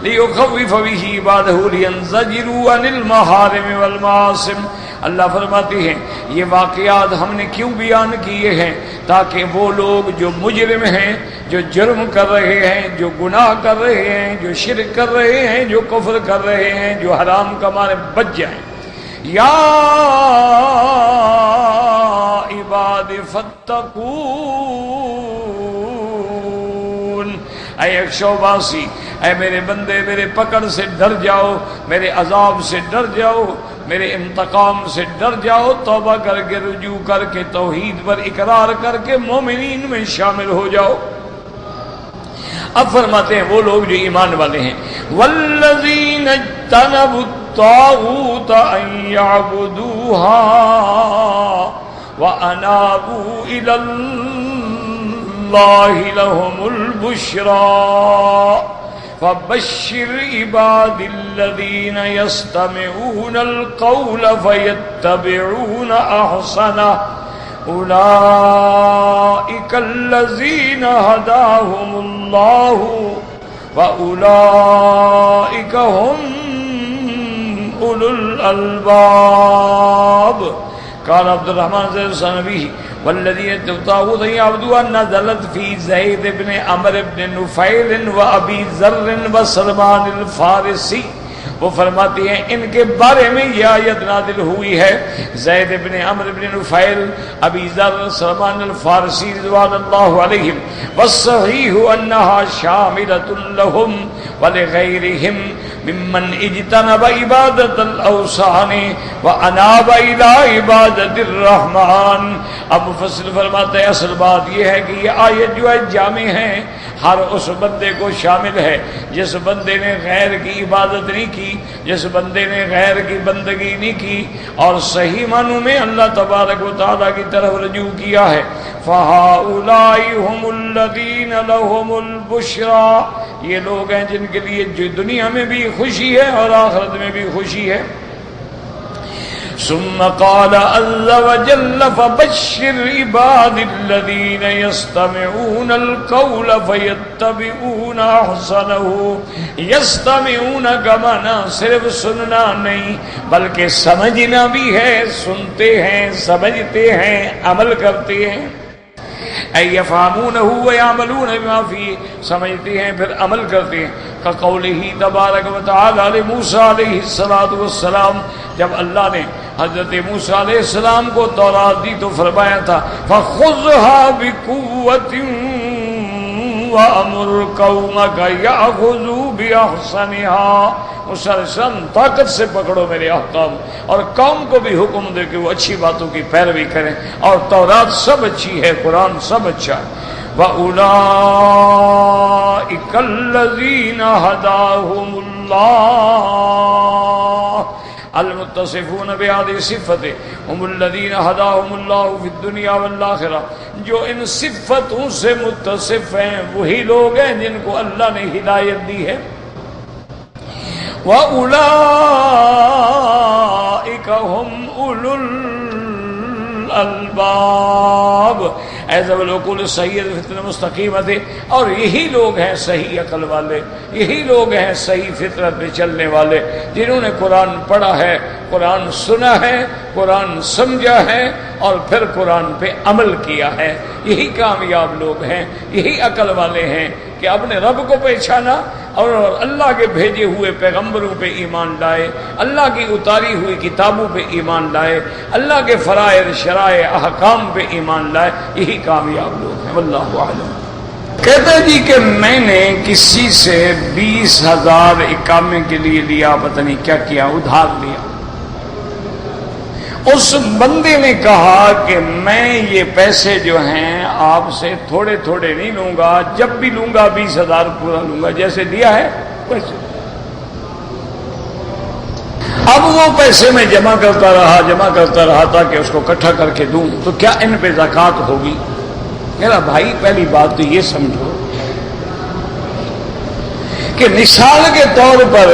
لیخوف بہ عبادہ لینزجروا عن المحارم والمعاصم۔ اللہ فرماتے ہیں یہ واقعات ہم نے کیوں بیان کیے ہیں؟ تاکہ وہ لوگ جو مجرم ہیں، جو جرم کر رہے ہیں، جو گناہ کر رہے ہیں، جو شرک کر رہے ہیں، جو کفر کر رہے ہیں، جو حرام کمانے بچ جائیں۔ یا عباد فتقون، اے اکشو باسی، اے میرے بندے میرے پکڑ سے ڈر جاؤ، میرے عذاب سے ڈر جاؤ، میرے انتقام سے ڈر جاؤ، توبہ کر کے رجوع کر کے توحید پر اقرار کر کے مومنین میں شامل ہو جاؤ۔ اب فرماتے ہیں وہ لوگ جو ایمان والے ہیں، والذین اجتنبوا الطاغوت ان یعبدوها وانابوا الی اللہ لهم البشرى فبشر عباد الذین یستمعون القول فیتبعون احسنہ اولئک الذین ہداہم اللہ واولئک هم اولو الالباب۔ قال عبد الرحمن زید الثنوی والذین الطاغوت یعبدون نزلت فی زید بن عمرو بن نفیل و ابی ذر و سلمان الفارسی، وہ فرماتی ہیں ان کے بارے میں یہ آیت نازل ہوئی ہے، زید بن عمرو بن نفیل، ابی ذر، سلمان الفارسی رضوان اللہ علیہم، والصحیح انہا شاملۃ لہم ولغیرہم ممن اجتنب عبادت الاوثان واناب الى عبادت الرحمن۔ اب مفسر فرماتے ہیں اصل بات یہ ہے کہ یہ آیت جو ہے جامع ہے، ہر اس بندے کو شامل ہے جس بندے نے غیر کی عبادت نہیں کی، جس بندے نے غیر کی بندگی نہیں کی اور صحیح معنوں میں اللہ تبارک و تعالیٰ کی طرف رجوع کیا ہے۔ فَهَؤُلَاءِ هُمُ الَّذِينَ لَهُمُ الْبُشْرَى، یہ لوگ ہیں جن کے لیے جو دنیا میں بھی خوشی ہے اور آخرت میں بھی خوشی ہے۔ ثم قال عز وجل فبشر عباد الذين يستمعون القول فيتبعون احسنه. يستمعون کا معنی صرف سننا نہیں بلکہ سمجھنا بھی ہے، سنتے ہیں، سمجھتے ہیں، عمل کرتے ہیں. یفہمونہ ویعملون بما فیہ، سمجھتے ہیں پھر عمل کرتے ہیں. کقولہ تبارک و تعالی لموسیٰ علیہ السلام، جب اللہ نے حضرت موسیٰ علیہ السلام کو تورات دی تو فرمایا تھا فَخُذْهَا بِقُوَّةٍ وَأَمُرْ قَوْمَكَ يَأْخُذُوا بِأَحْسَنِهَا. موسیٰ علیہ السلام طاقت سے پکڑو میرے احکام، اور قوم کو بھی حکم دے کہ وہ اچھی باتوں کی پیروی کریں. اور تورات سب اچھی ہے، قرآن سب اچھا ہے. وَأُولَٰئِكَ الَّذِينَ هَدَاهُمُ اللَّهُ المتصفون بهذه الصفة هم الذين هداهم الله في الدنيا والآخرة. جو ان صفتوں سے متصف ہیں وہی لوگ ہیں جن کو اللہ نے ہدایت دی ہے. وَأُولَٰئِكَ هُمْ أُولُو الْأَلْبَابِ ایسا بالکل صحیح فطرت مستقیمت. اور یہی لوگ ہیں صحیح عقل والے، یہی لوگ ہیں صحیح فطرت پہ چلنے والے، جنہوں نے قرآن پڑھا ہے، قرآن سنا ہے، قرآن سمجھا ہے اور پھر قرآن پہ عمل کیا ہے. یہی کامیاب لوگ ہیں، یہی عقل والے ہیں کہ اپنے رب کو پہچانا اور اللہ کے بھیجے ہوئے پیغمبروں پہ ایمان لائے، اللہ کی اتاری ہوئی کتابوں پہ ایمان لائے، اللہ کے فرائض شرائع احکام پہ ایمان لائے. یہی کامیاب لوگ ہیں. واللہ اعلم. کہتا جی کہ میں نے کسی سے 20,000 اقامے کے لیے لیا، پتہ نہیں کیا کیا، ادھار لیا. اس بندے نے کہا کہ میں یہ پیسے جو ہیں آپ سے تھوڑے تھوڑے نہیں لوں گا، جب بھی لوں گا 20,000 پورا لوں گا، جیسے دیا ہے ویسے. اب وہ پیسے میں جمع کرتا رہا تاکہ اس کو اکٹھا کر کے دوں. تو کیا ان پہ زکوٰۃ ہوگی؟ میرا بھائی پہلی بات تو یہ سمجھو کہ مثال کے طور پر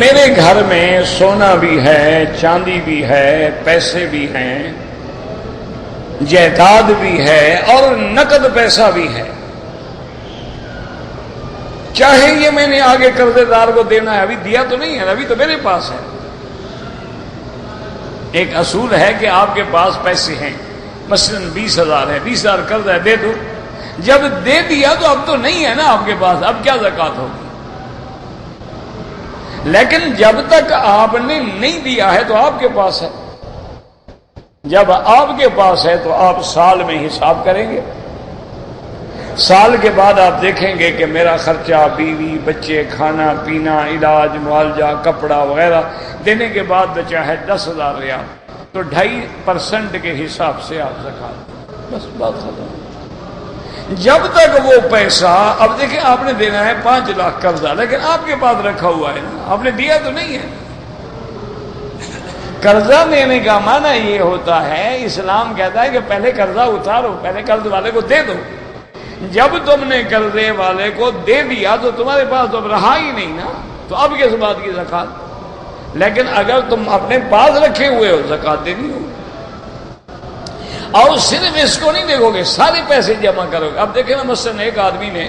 میرے گھر میں سونا بھی ہے، چاندی بھی ہے، پیسے بھی ہیں، جائیداد بھی ہے اور نقد پیسہ بھی ہے. چاہے یہ میں نے آگے قرضے دار کو دینا ہے، ابھی دیا تو نہیں ہے، ابھی تو میرے پاس ہے. ایک اصول ہے کہ آپ کے پاس پیسے ہیں، مثلا 20,000 ہے، 20,000 قرض ہے، دے دو. جب دے دیا تو اب تو نہیں ہے نا آپ کے پاس، اب کیا زکوٰۃ ہوگی؟ لیکن جب تک آپ نے نہیں دیا ہے تو آپ کے پاس ہے. جب آپ کے پاس ہے تو آپ سال میں حساب کریں گے. سال کے بعد آپ دیکھیں گے کہ میرا خرچہ، بیوی، بچے، کھانا پینا، علاج، معالجہ، کپڑا وغیرہ دینے کے بعد بچا ہے 10,000 ریال. تو 2.5% کے حساب سے آپ زکوٰۃ، بس بات ختم. جب تک وہ پیسہ، اب دیکھیں آپ نے دینا ہے 5 لاکھ قرضہ، لیکن آپ کے پاس رکھا ہوا ہے نا، آپ نے دیا تو نہیں ہے. قرضہ دینے کا معنی یہ ہوتا ہے، اسلام کہتا ہے کہ پہلے قرضہ اتارو، پہلے قرض والے کو دے دو. جب تم نے قرضے والے کو دے دیا تو تمہارے پاس تو رہا ہی نہیں نا، تو اب کس بات کی زکوٰۃ؟ لیکن اگر تم اپنے پاس رکھے ہوئے ہو زکوٰۃ دینی ہوگی. اور صرف اس کو نہیں دیکھو گے، سارے پیسے جمع کرو گے. اب دیکھیں نا، مثلا ایک آدمی نے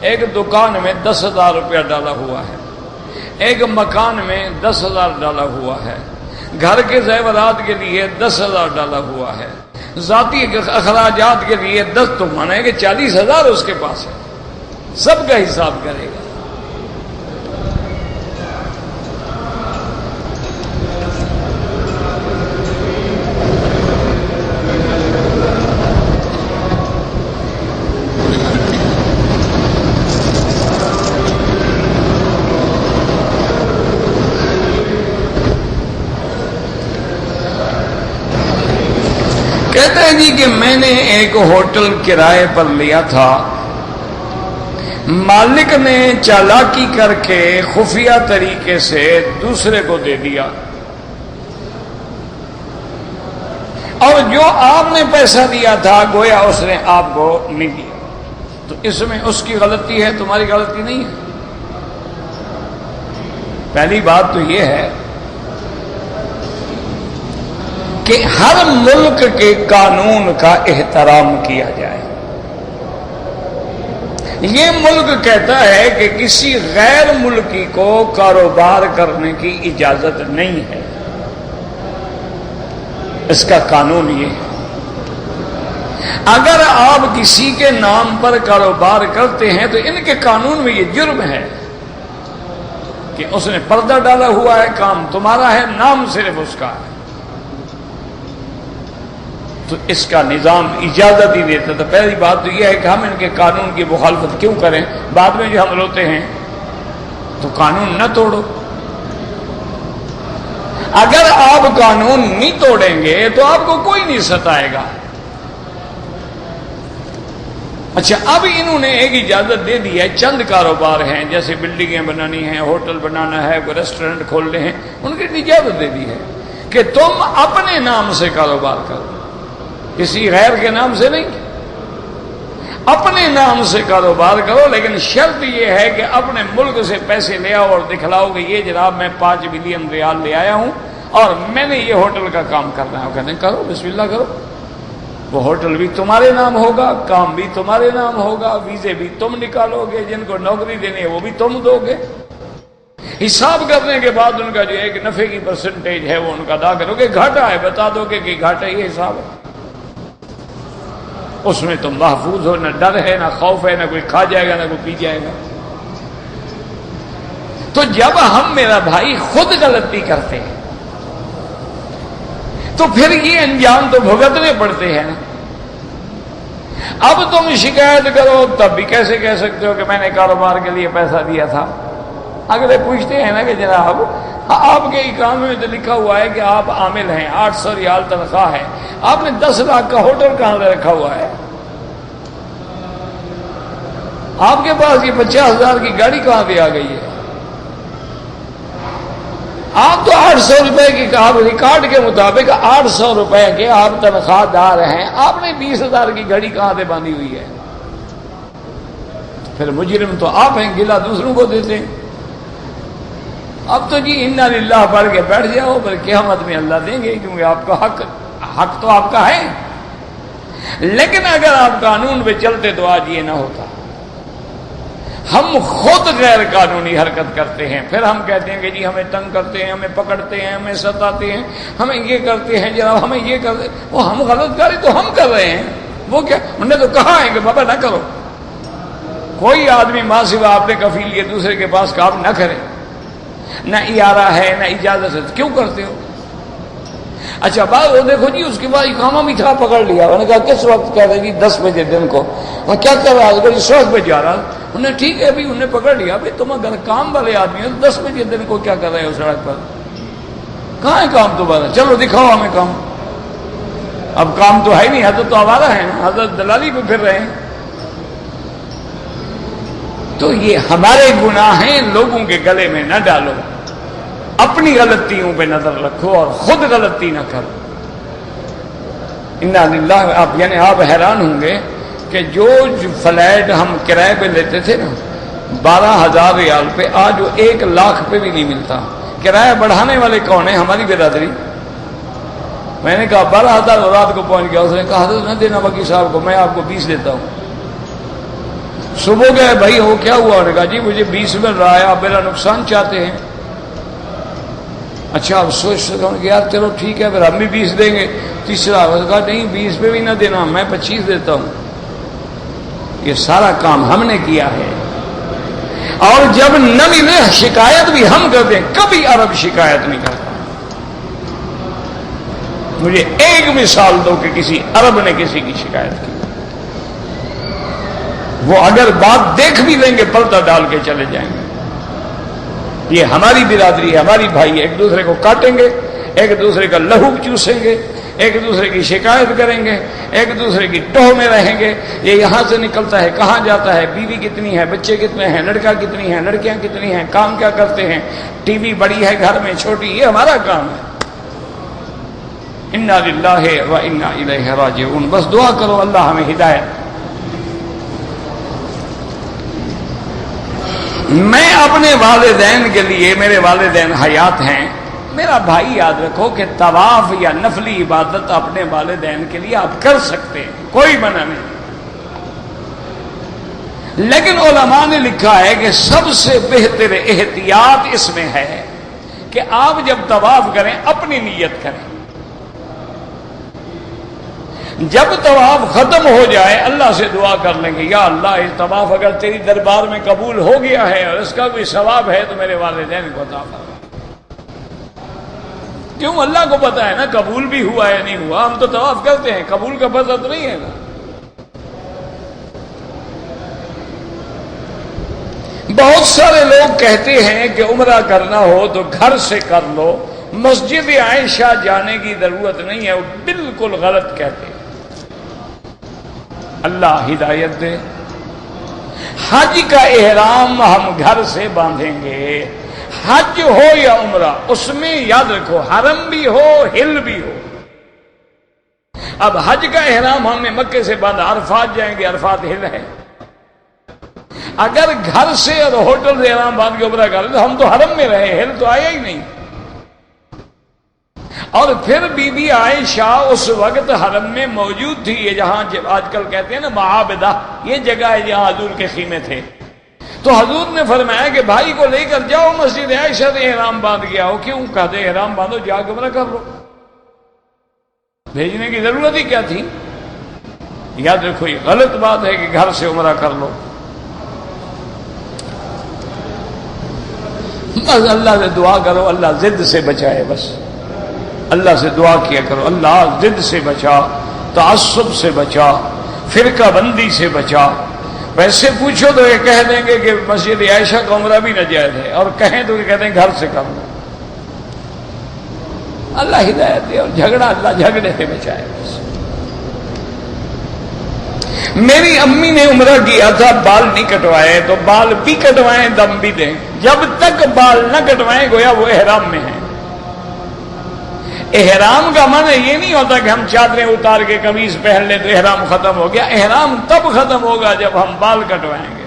ایک دکان میں 10,000 روپیہ ڈالا ہوا ہے، ایک مکان میں 10,000 ڈالا ہوا ہے، گھر کے زیورات کے لیے 10,000 ڈالا ہوا ہے، ذاتی اخراجات کے لیے 10، تو مانا ہے کہ 40,000 اس کے پاس ہے. سب کا حساب کرے گا. کہتے ہیں جی کہ میں نے ایک ہوٹل کرائے پر لیا تھا، مالک نے چالاکی کر کے خفیہ طریقے سے دوسرے کو دے دیا، اور جو آپ نے پیسہ دیا تھا گویا اس نے آپ کو نہیں دیا. تو اس میں اس کی غلطی ہے، تمہاری غلطی نہیں ہے. پہلی بات تو یہ ہے کہ ہر ملک کے قانون کا احترام کیا جائے۔ یہ ملک کہتا ہے کہ کسی غیر ملکی کو کاروبار کرنے کی اجازت نہیں ہے، اس کا قانون یہ ہے۔ اگر آپ کسی کے نام پر کاروبار کرتے ہیں تو ان کے قانون میں یہ جرم ہے کہ اس نے پردہ ڈالا ہوا ہے، کام تمہارا ہے، نام صرف اس کا ہے، تو اس کا نظام اجازت ہی دیتا تھا۔ پہلی بات تو یہ ہے کہ ہم ان کے قانون کی مخالفت کیوں کریں، بعد میں جو ہم روتے ہیں تو قانون نہ توڑو۔ اگر آپ قانون نہیں توڑیں گے تو آپ کو کوئی نہیں ستائے گا۔ اچھا، اب انہوں نے ایک اجازت دے دی ہے، چند کاروبار ہیں جیسے بلڈنگیں بنانی ہیں، ہوٹل بنانا ہے، کوئی ریسٹورنٹ کھولنے ہیں، ان کی اجازت دے دی ہے کہ تم اپنے نام سے کاروبار کرو، کسی غیر کے نام سے نہیں، اپنے نام سے کاروبار کرو، لیکن شرط یہ ہے کہ اپنے ملک سے پیسے لے آؤ اور دکھلاؤ کہ یہ جناب میں 5 ملین ریال لے آیا ہوں اور میں نے یہ ہوٹل کا کام کرنا ہے۔ وہ کہتے ہیں کرو، بسم اللہ کرو، وہ ہوٹل بھی تمہارے نام ہوگا، کام بھی تمہارے نام ہوگا، ویزے بھی تم نکالو گے، جن کو نوکری دینی ہے وہ بھی تم دو گے، حساب کرنے کے بعد ان کا جو ایک نفع کی پرسنٹیج ہے وہ ان کا ادا کرو گے، گھاٹا ہے بتا دو گے کہ گھاٹا یہ حساب ہے، اس میں تم محفوظ ہو، نہ ڈر ہے، نہ خوف ہے، نہ کوئی کھا جائے گا، نہ کوئی پی جائے گا۔ تو جب ہم میرا بھائی خود غلطی کرتے ہیں تو پھر یہ انجام تو بھگتنے پڑتے ہیں نا۔ اب تم شکایت کرو تب بھی کیسے کہہ سکتے ہو کہ میں نے کاروبار کے لیے پیسہ دیا تھا؟ اگلے پوچھتے ہیں نا کہ جناب آپ کے اقامے میں تو لکھا ہوا ہے کہ آپ عامل ہیں، 800 ریال تنخواہ ہے، آپ نے 10 لاکھ کا ہوٹل کہاں سے رکھا ہوا ہے؟ آپ کے پاس یہ 50,000 کی گاڑی کہاں سے آ گئی ہے؟ آپ تو 800 روپے کی، آپ ریکارڈ کے مطابق 800 روپے کے آپ تنخواہ دار ہیں، آپ نے 20,000 کی گھڑی کہاں سے باندھی ہوئی ہے؟ پھر مجرم تو آپ ہیں، گلا دوسروں کو دیتے ہیں۔ اب تو جی انا للہ پڑھ کے بیٹھ جاؤ، پر قیامت میں اللہ دیں گے، کیونکہ آپ کا حق تو آپ کا ہے۔ لیکن اگر آپ قانون پہ چلتے تو آج یہ نہ ہوتا۔ ہم خود غیر قانونی حرکت کرتے ہیں، پھر ہم کہتے ہیں کہ جی ہمیں تنگ کرتے ہیں، ہمیں پکڑتے ہیں، ہمیں ستاتے ہیں، ہمیں یہ کرتے ہیں جناب، ہمیں یہ کرتے ہیں۔ وہ ہم غلط کاری تو ہم کر رہے ہیں، وہ کیا انہوں نے تو کہا ہے کہ بابا نہ کرو۔ کوئی آدمی ماں سوا اپنے کفیل کے دوسرے کے پاس کام نہ کرے، نہ اجارہ ہے نہ اجازت ہے، کیوں کرتے ہو؟ اچھا بات وہ دیکھو جی، اس کے بعد اقامہ بھی تھا، پکڑ لیا، انہوں نے کہا کس وقت کہہ رہے جی 10 بجے دن کو، وہ کیا کر رہا ہے؟ 10 بجے جا رہا، انہیں ٹھیک ہے ابھی، انہوں نے پکڑ لیا، بھائی تم اگر کام والے آدمی ہو 10 بجے دن کو کیا کر رہے ہو سڑک پر؟ کہاں ہے کام تمہارا؟ چلو دکھاؤ ہمیں کام۔ اب کام تو ہے نہیں، حضرت تو آوارہ ہے نا، حضرت دلالی پہ پھر رہے ہیں۔ تو یہ ہمارے گناہ ہیں، لوگوں کے گلے میں نہ ڈالو، اپنی غلطیوں پہ نظر رکھو اور خود غلطی نہ کرو۔ انا للہ، آپ حیران ہوں گے کہ جو فلیٹ ہم کرائے پہ لیتے تھے نا 12,000 ریال پہ، آج وہ 1 لاکھ پہ بھی نہیں ملتا۔ کرایہ بڑھانے والے کون ہیں؟ ہماری برادری۔ میں نے کہا 12,000 اور رات کو پہنچ گیا، اس نے کہا حضرت نہ دینا وکیل صاحب کو، میں آپ کو 20 دیتا ہوں۔ صبح گئے، بھائی وہ کیا ہوا؟ انہوں نے کہا جی مجھے 20 مل رہا ہے، آپ میرا نقصان چاہتے ہیں؟ اچھا آپ سوچ سکتے ہیں کہ یار چلو ٹھیک ہے، پھر ہم بھی 20 دیں گے۔ تیسرا کہا نہیں 20 پہ بھی نہ دینا، میں 25 دیتا ہوں۔ یہ سارا کام ہم نے کیا ہے، اور جب نہ ملے شکایت بھی ہم کرتے ہیں، کبھی عرب شکایت نہیں کرتا۔ مجھے ایک مثال دو کہ کسی عرب نے کسی کی شکایت کی، وہ اگر بات دیکھ بھی لیں گے پردہ ڈال کے چلے جائیں گے۔ یہ ہماری برادری ہے، ہماری بھائی ایک دوسرے کو کاٹیں گے، ایک دوسرے کا لہو چوسیں گے، ایک دوسرے کی شکایت کریں گے، ایک دوسرے کی ٹوہ میں رہیں گے۔ یہ یہاں سے نکلتا ہے کہاں جاتا ہے، بیوی کتنی ہے، بچے کتنے ہیں، لڑکا کتنی ہے، لڑکیاں کتنی ہیں، کام کیا کرتے ہیں، ٹی وی بڑی ہے گھر میں چھوٹی، یہ ہمارا کام ہے۔ انا للہ و انا الیہ راجعون۔ بس دعا کرو اللہ ہمیں ہدایت۔ میں اپنے والدین کے لیے، میرے والدین حیات ہیں، میرا بھائی یاد رکھو کہ طواف یا نفلی عبادت اپنے والدین کے لیے آپ کر سکتے ہیں، کوئی منع نہیں، لیکن علماء نے لکھا ہے کہ سب سے بہتر احتیاط اس میں ہے کہ آپ جب طواف کریں اپنی نیت کریں، جب طواف ختم ہو جائے اللہ سے دعا کر لیں گے یا اللہ یہ طواف اگر تیری دربار میں قبول ہو گیا ہے اور اس کا کوئی ثواب ہے تو میرے والدین کو عطا فرما۔ کیوں؟ اللہ کو پتا ہے نا قبول بھی ہوا ہے نہیں ہوا، ہم تو طواف کرتے ہیں، قبول کا پتہ تو نہیں ہے نا۔ بہت سارے لوگ کہتے ہیں کہ عمرہ کرنا ہو تو گھر سے کر لو، مسجد عائشہ جانے کی ضرورت نہیں ہے، وہ بالکل غلط کہتے ہیں۔ اللہ ہدایت دے۔ حج کا احرام ہم گھر سے باندھیں گے، حج ہو یا عمرہ، اس میں یاد رکھو حرم بھی ہو ہل بھی ہو۔ اب حج کا احرام ہم نے مکے سے باندھا، عرفات جائیں گے، عرفات ہل ہے۔ اگر گھر سے اور ہوٹل سے احرام باندھ کے عمرہ کر تو ہم تو حرم میں رہے، ہل تو آیا ہی نہیں۔ اور پھر بی بی عائشہ اس وقت حرم میں موجود تھی، یہ جہاں آج کل کہتے ہیں نا معابدہ، یہ جگہ ہے جہاں حضور کے خیمے تھے۔ تو حضور نے فرمایا کہ بھائی کو لے کر جاؤ مسجد عائشہ سے احرام باندھ کے آؤ۔ کیوں؟ کہتے احرام باندھو، جا کے عمرہ کر لو، بھیجنے کی ضرورت ہی کیا تھی؟ یاد رکھو یہ غلط بات ہے کہ گھر سے عمرہ کر لو۔ بس اللہ سے دعا کرو اللہ ضد سے بچائے، بس اللہ سے دعا کیا کرو اللہ ضد سے بچا، تعصب سے بچا، فرقہ بندی سے بچا۔ ویسے پوچھو تو یہ کہہ دیں گے کہ مسجد عائشہ کا عمرہ بھی ناجائز ہے، اور کہیں تو یہ کہتے ہیں گھر سے کر لو۔ اللہ ہدایت دے، اور جھگڑا اللہ جھگڑے سے بچائے بس۔ میری امی نے عمرہ کیا تھا، بال نہیں کٹوائے، تو بال بھی کٹوائیں دم بھی دیں، جب تک بال نہ کٹوائیں گویا وہ احرام میں ہیں۔ احرام کا معنی یہ نہیں ہوتا کہ ہم چادریں اتار کے قمیض پہن لیں تو احرام ختم ہو گیا، احرام تب ختم ہوگا جب ہم بال کٹوائیں گے۔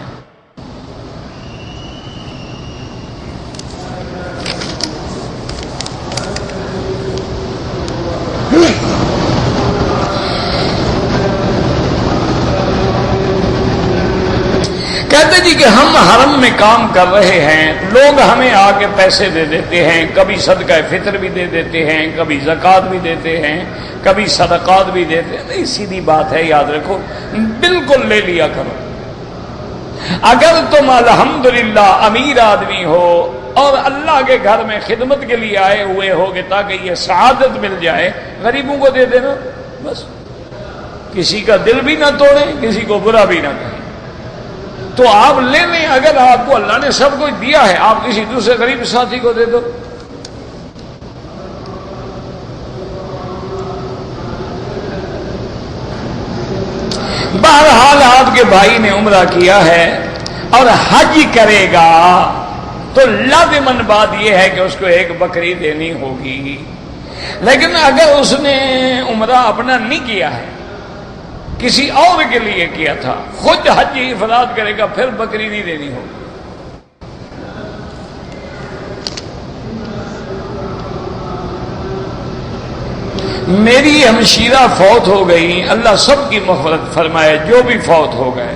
کہتے جی کہ ہم حرم میں کام کر رہے ہیں، لوگ ہمیں آ کے پیسے دے دیتے ہیں، کبھی صدقہ فطر بھی دے دیتے ہیں، کبھی زکوٰۃ بھی دیتے ہیں، کبھی صدقات بھی دیتے ہیں۔ نہیں، سیدھی بات ہے، یاد رکھو بالکل لے لیا کرو۔ اگر تم الحمدللہ امیر آدمی ہو اور اللہ کے گھر میں خدمت کے لیے آئے ہوئے ہو کہ تاکہ یہ سعادت مل جائے، غریبوں کو دے دینا بس، کسی کا دل بھی نہ توڑیں، کسی کو برا بھی نہ کہیں۔ تو آپ لے لیں، اگر آپ کو اللہ نے سب کچھ دیا ہے آپ کسی دوسرے غریب ساتھی کو دے دو۔ بہرحال آپ کے بھائی نے عمرہ کیا ہے اور حج کرے گا تو لازماً بات یہ ہے کہ اس کو ایک بکری دینی ہوگی، لیکن اگر اس نے عمرہ اپنا نہیں کیا ہے، کسی اور کے لیے کیا تھا، خود حج افراد کرے گا، پھر بکری نہیں دینی ہوگی۔ میری ہمشیرہ فوت ہو گئی، اللہ سب کی مغفرت فرمائے جو بھی فوت ہو گئے۔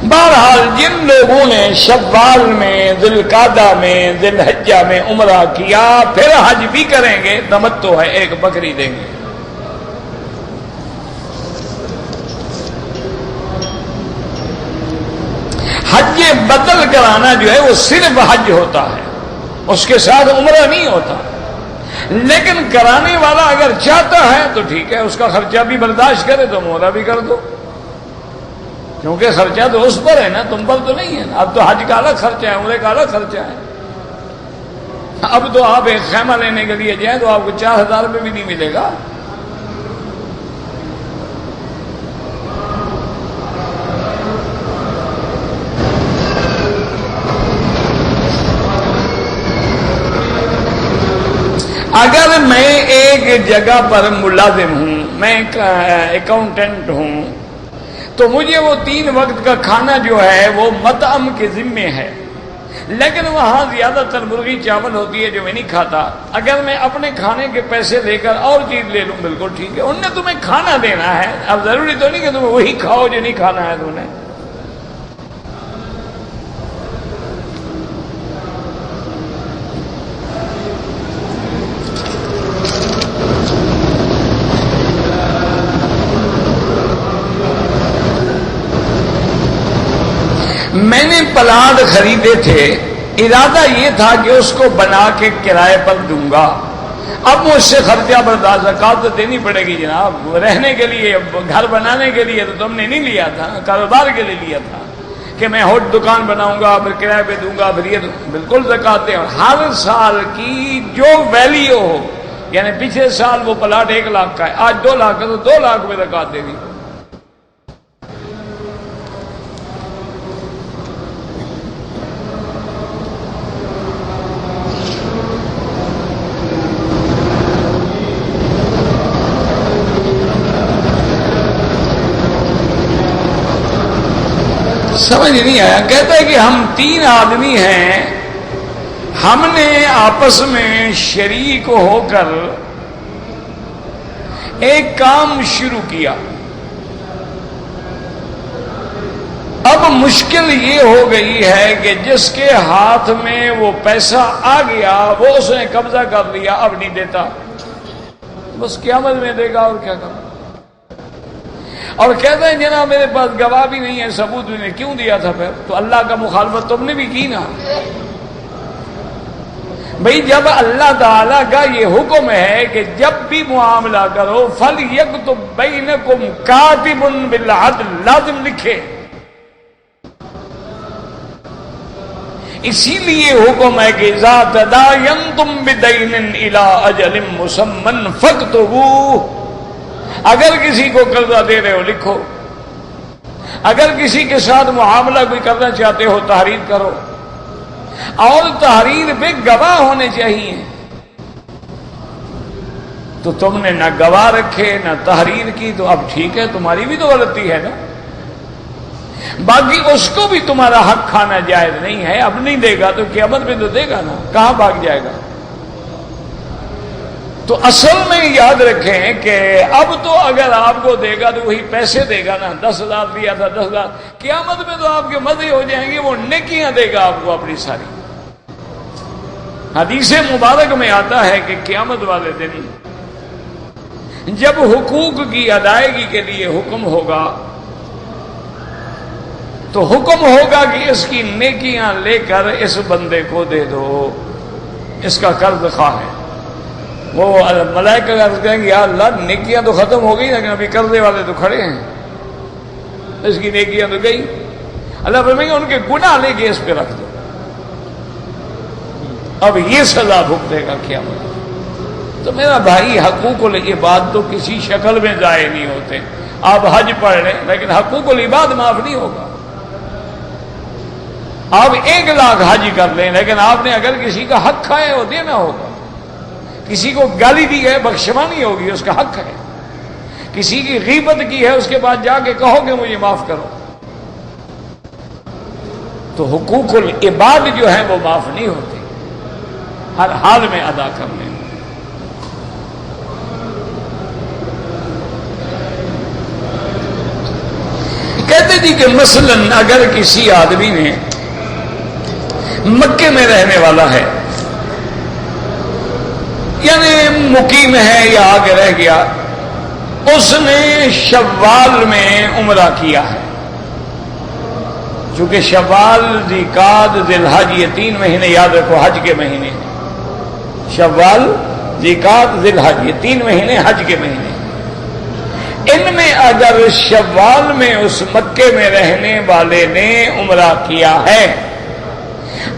بہرحال جن لوگوں نے شوال میں، ذی القعدہ میں، ذی الحجہ میں عمرہ کیا، پھر حج بھی کریں گے، تمتع ہے، ایک بکری دیں گے۔ حج بدل کرانا جو ہے وہ صرف حج ہوتا ہے، اس کے ساتھ عمرہ نہیں ہوتا، لیکن کرانے والا اگر چاہتا ہے تو ٹھیک ہے، اس کا خرچہ بھی برداشت کرے تو عمرہ بھی کر دو، کیونکہ خرچہ تو اس پر ہے نا، تم پر تو نہیں ہے نا۔ اب تو حج کا الگ خرچہ ہے، عمرے کا الگ خرچہ ہے۔ اب تو آپ ایک خیمہ لینے کے لیے جائیں تو آپ کو 4000 روپے بھی نہیں ملے گا۔ اگر میں ایک جگہ پر ملازم ہوں، میں اکاؤنٹنٹ ہوں، تو مجھے وہ 3 وقت کا کھانا جو ہے وہ مطعم کے ذمے ہے، لیکن وہاں زیادہ تر مرغی چاول ہوتی ہے جو میں نہیں کھاتا. اگر میں اپنے کھانے کے پیسے لے کر اور چیز لے لوں بالکل ٹھیک ہے. انہوں نے تمہیں کھانا دینا ہے, اب ضروری تو نہیں کہ تمہیں وہی کھاؤ جو نہیں کھانا ہے تم نے. میں نے پلاٹ خریدے تھے, ارادہ یہ تھا کہ اس کو بنا کے کرائے پر دوں گا. اب مجھ سے خرچہ برداشت, زکات تو دینی پڑے گی جناب, رہنے کے لیے, گھر بنانے کے لیے تو تم نے نہیں لیا تھا, کاروبار کے لیے لیا تھا کہ میں ہوٹ دکان بناؤں گا پھر کرائے پہ دوں گا, پھر یہ بالکل زکات دیں. ہر سال کی جو ویلیو ہو, یعنی پچھلے سال وہ پلاٹ 1 لاکھ کا ہے, آج 2 لاکھ کا, تو 2 لاکھ میں زکات دے دی. سمجھ نہیں آیا. کہتا ہے کہ ہم 3 آدمی ہیں, ہم نے آپس میں شریک ہو کر ایک کام شروع کیا. اب مشکل یہ ہو گئی ہے کہ جس کے ہاتھ میں وہ پیسہ آ گیا وہ اس نے قبضہ کر لیا, اب نہیں دیتا, بس قیامت میں دے گا اور کیا کرنا. اور کہتے ہیں جناب میرے پاس گواہ بھی نہیں ہے, ثبوت بھی نہیں. کیوں دیا تھا پھر؟ تو اللہ کا مخالفت تم نے بھی کی نا. بھئی جب اللہ تعالیٰ کا یہ حکم ہے کہ جب بھی معاملہ کرو فَلْيَكْتُبْ بَيْنَكُمْ كَاتِبٌ بِالْعَدْلِ, لازم لکھے. اسی لیے حکم ہے کہ اذا تداینتم بدین الی اجل مسمى فاکتبوہ. اگر کسی کو قرضہ دے رہے ہو لکھو, اگر کسی کے ساتھ معاملہ بھی کرنا چاہتے ہو تحریر کرو, اور تحریر پہ گواہ ہونے چاہیے. تو تم نے نہ گواہ رکھے نہ تحریر کی, تو اب ٹھیک ہے تمہاری بھی تو غلطی ہے نا. باقی اس کو بھی تمہارا حق کھانا جائز نہیں ہے. اب نہیں دے گا تو قیامت میں تو دے گا نا, کہاں بھاگ جائے گا. تو اصل میں یاد رکھیں کہ اب تو اگر آپ کو دے گا تو وہی پیسے دے گا نا. 10,000 دیا تھا 10,000, قیامت میں تو آپ کے مزے ہو جائیں گے, وہ نیکیاں دے گا آپ کو اپنی ساری. حدیث مبارک میں آتا ہے کہ قیامت والے دن جب حقوق کی ادائیگی کے لیے حکم ہوگا تو حکم ہوگا کہ اس کی نیکیاں لے کر اس بندے کو دے دو, اس کا قرض خواہ ہے. وہ ملائکہ عرض کریں گے یا اللہ نیکیاں تو ختم ہو گئی لیکن ابھی قرضے والے تو کھڑے ہیں, اس کی نیکیاں تو گئی. اللہ فرمائیں گے ان کے گناہ لے کے اس پہ رکھ دو, اب یہ سزا بھگتے گا قیامت. تو میرا بھائی حقوق العباد تو کسی شکل میں ضائع نہیں ہوتے. آپ حج پڑھ لیں لیکن حقوق العباد معاف نہیں ہوگا. آپ 1 لاکھ حج کر لیں لیکن آپ نے اگر کسی کا حق کھائے وہ دینا ہوگا. کسی کو گالی دی ہے بخشوانی ہوگی, اس کا حق ہے. کسی کی غیبت کی ہے اس کے بعد جا کے کہو کہ مجھے معاف کرو. تو حقوق العباد جو ہیں وہ معاف نہیں ہوتے, ہر حال میں ادا کرنے. کہتے جی کہ مثلاً اگر کسی آدمی نے مکے میں رہنے والا ہے, یعنی مقیم ہے یا آگے رہ گیا, اس نے شوال میں عمرہ کیا ہے. چونکہ شوال, ذیقعد, ذی الحج یہ 3 مہینے یاد رکھو حج کے مہینے. شوال, ذیقعد, ذی الحج یہ 3 مہینے حج کے مہینے. ان میں اگر شوال میں اس مکے میں رہنے والے نے عمرہ کیا ہے,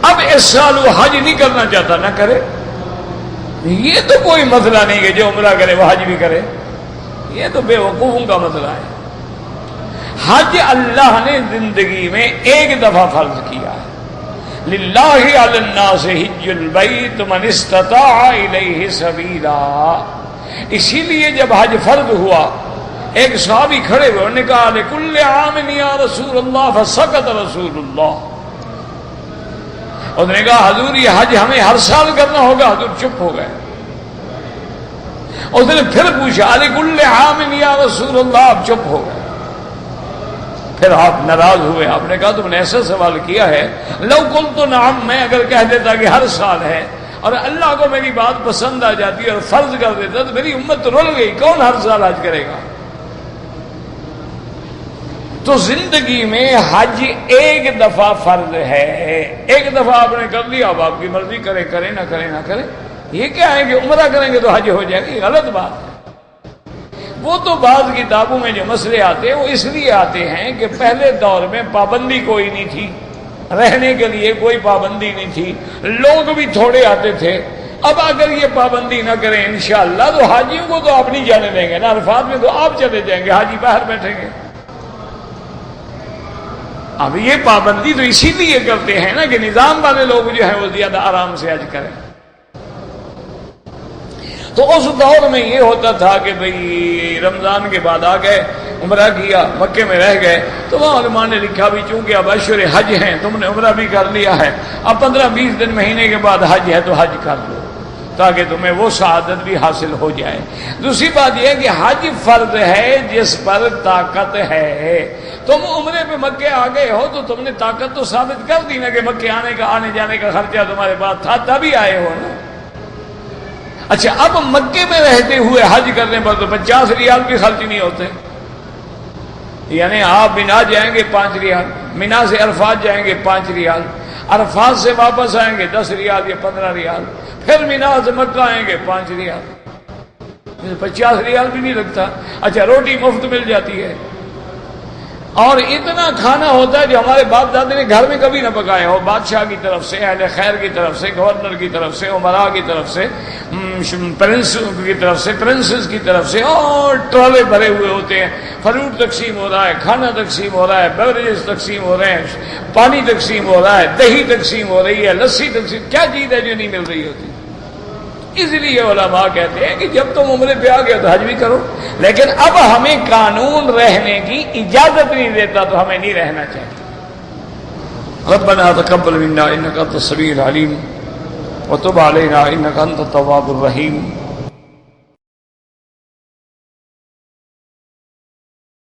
اب اس سال وہ حج نہیں کرنا چاہتا, نہ کرے. یہ تو کوئی مسئلہ نہیں کہ جو عمرہ کرے وہ حج بھی کرے, یہ تو بے وقوفوں کا مسئلہ ہے. حج اللہ نے زندگی میں 1 دفعہ فرض کیا ہے. للہ علی الناس حج البیت من استطاع الیہ سبیلا. اسی لیے جب حج فرض ہوا ایک صحابی کھڑے ہوئے, انہوں نے کہا لکل عام یا رسول اللہ, فسکت رسول اللہ. اس نے کہا حضور یہ حج ہمیں ہر سال کرنا ہوگا؟ حضور چپ ہو گئے. اس نے پھر پوچھا لِكُلِّ عَامٍ یا رسول اللہ؟ آپ چپ ہو گئے. پھر آپ ناراض ہوئے. آپ نے کہا تم نے ایسا سوال کیا ہے، لو قلت نعم، میں اگر کہہ دیتا کہ ہر سال ہے اور اللہ کو میری بات پسند آ جاتی اور فرض کر دیتا تو میری امت رول گئی، کون ہر سال حج کرے گا؟ تو زندگی میں حج ایک دفعہ فرض ہے، ایک دفعہ آپ نے کر لیا، اب آپ کی مرضی کرے کرے نہ کرے نہ کرے. یہ کیا ہے کہ عمرہ کریں گے تو حج ہو جائے گی؟ غلط بات ہے. وہ تو بعض کتابوں میں جو مسئلے آتے ہیں وہ اس لیے آتے ہیں کہ پہلے دور میں پابندی کوئی نہیں تھی، رہنے کے لیے کوئی پابندی نہیں تھی، لوگ بھی تھوڑے آتے تھے. اب اگر یہ پابندی نہ کریں انشاءاللہ تو حاجیوں کو تو آپ نہیں جانے دیں گے نا، عرفات میں تو آپ چلے جائیں گے، حاجی باہر بیٹھیں گے. اب یہ پابندی تو اسی لیے کرتے ہیں نا کہ نظام والے لوگ جو ہیں وہ زیادہ آرام سے حج کریں. تو اس دور میں یہ ہوتا تھا کہ بھئی رمضان کے بعد آ گئے، عمرہ کیا، مکے میں رہ گئے، تو وہاں علماء نے لکھا بھی چونکہ اب اشہر حج ہیں، تم نے عمرہ بھی کر لیا ہے، اب 15-20 دن مہینے کے بعد حج ہے تو حج کر لو تاکہ تمہیں وہ سعادت بھی حاصل ہو جائے. دوسری بات یہ ہے کہ حج فرض ہے جس پر طاقت ہے. تم عمرے پہ مکے آ گئے ہو تو تم نے طاقت تو ثابت کر دی نا کہ مکے آنے جانے کا خرچہ تمہارے پاس تھا، تبھی آئے ہو نا. اچھا اب مکے میں رہتے ہوئے حج کرنے پر تو 50 ریال بھی خرچ نہیں ہوتے، یعنی آپ مینا جائیں گے 5 ریال، مینا سے عرفات جائیں گے 5 ریال، عرفات سے واپس آئیں گے 10 ریال یا 15 ریال، پھر مینا سے مکہ آئیں گے 5 ریال، 50 ریال بھی نہیں لگتا. اچھا روٹی مفت مل جاتی ہے، اور اتنا کھانا ہوتا ہے جو ہمارے باپ دادے نے گھر میں کبھی نہ پکایا ہو، بادشاہ کی طرف سے، اہل خیر کی طرف سے، گورنر کی طرف سے، امراء کی طرف سے، پرنس کی طرف سے، پرنسز کی طرف سے، اور ٹرالے بھرے ہوئے ہوتے ہیں. فروٹ تقسیم ہو رہا ہے، کھانا تقسیم ہو رہا ہے، بیوریجز تقسیم ہو رہے ہیں، پانی تقسیم ہو رہا ہے، دہی تقسیم ہو رہی ہے، لسی تقسیم، کیا چیز ہے جو نہیں مل رہی ہوتی. اس لیے علماء کہتے ہیں کہ جب تم عمرے پہ آ گئے تو حج بھی کرو، لیکن اب ہمیں قانون رہنے کی اجازت نہیں دیتا تو ہمیں نہیں رہنا چاہیے. ربنا تقبل منا انك انت السميع العليم وتب علينا انك انت التواب الرحيم.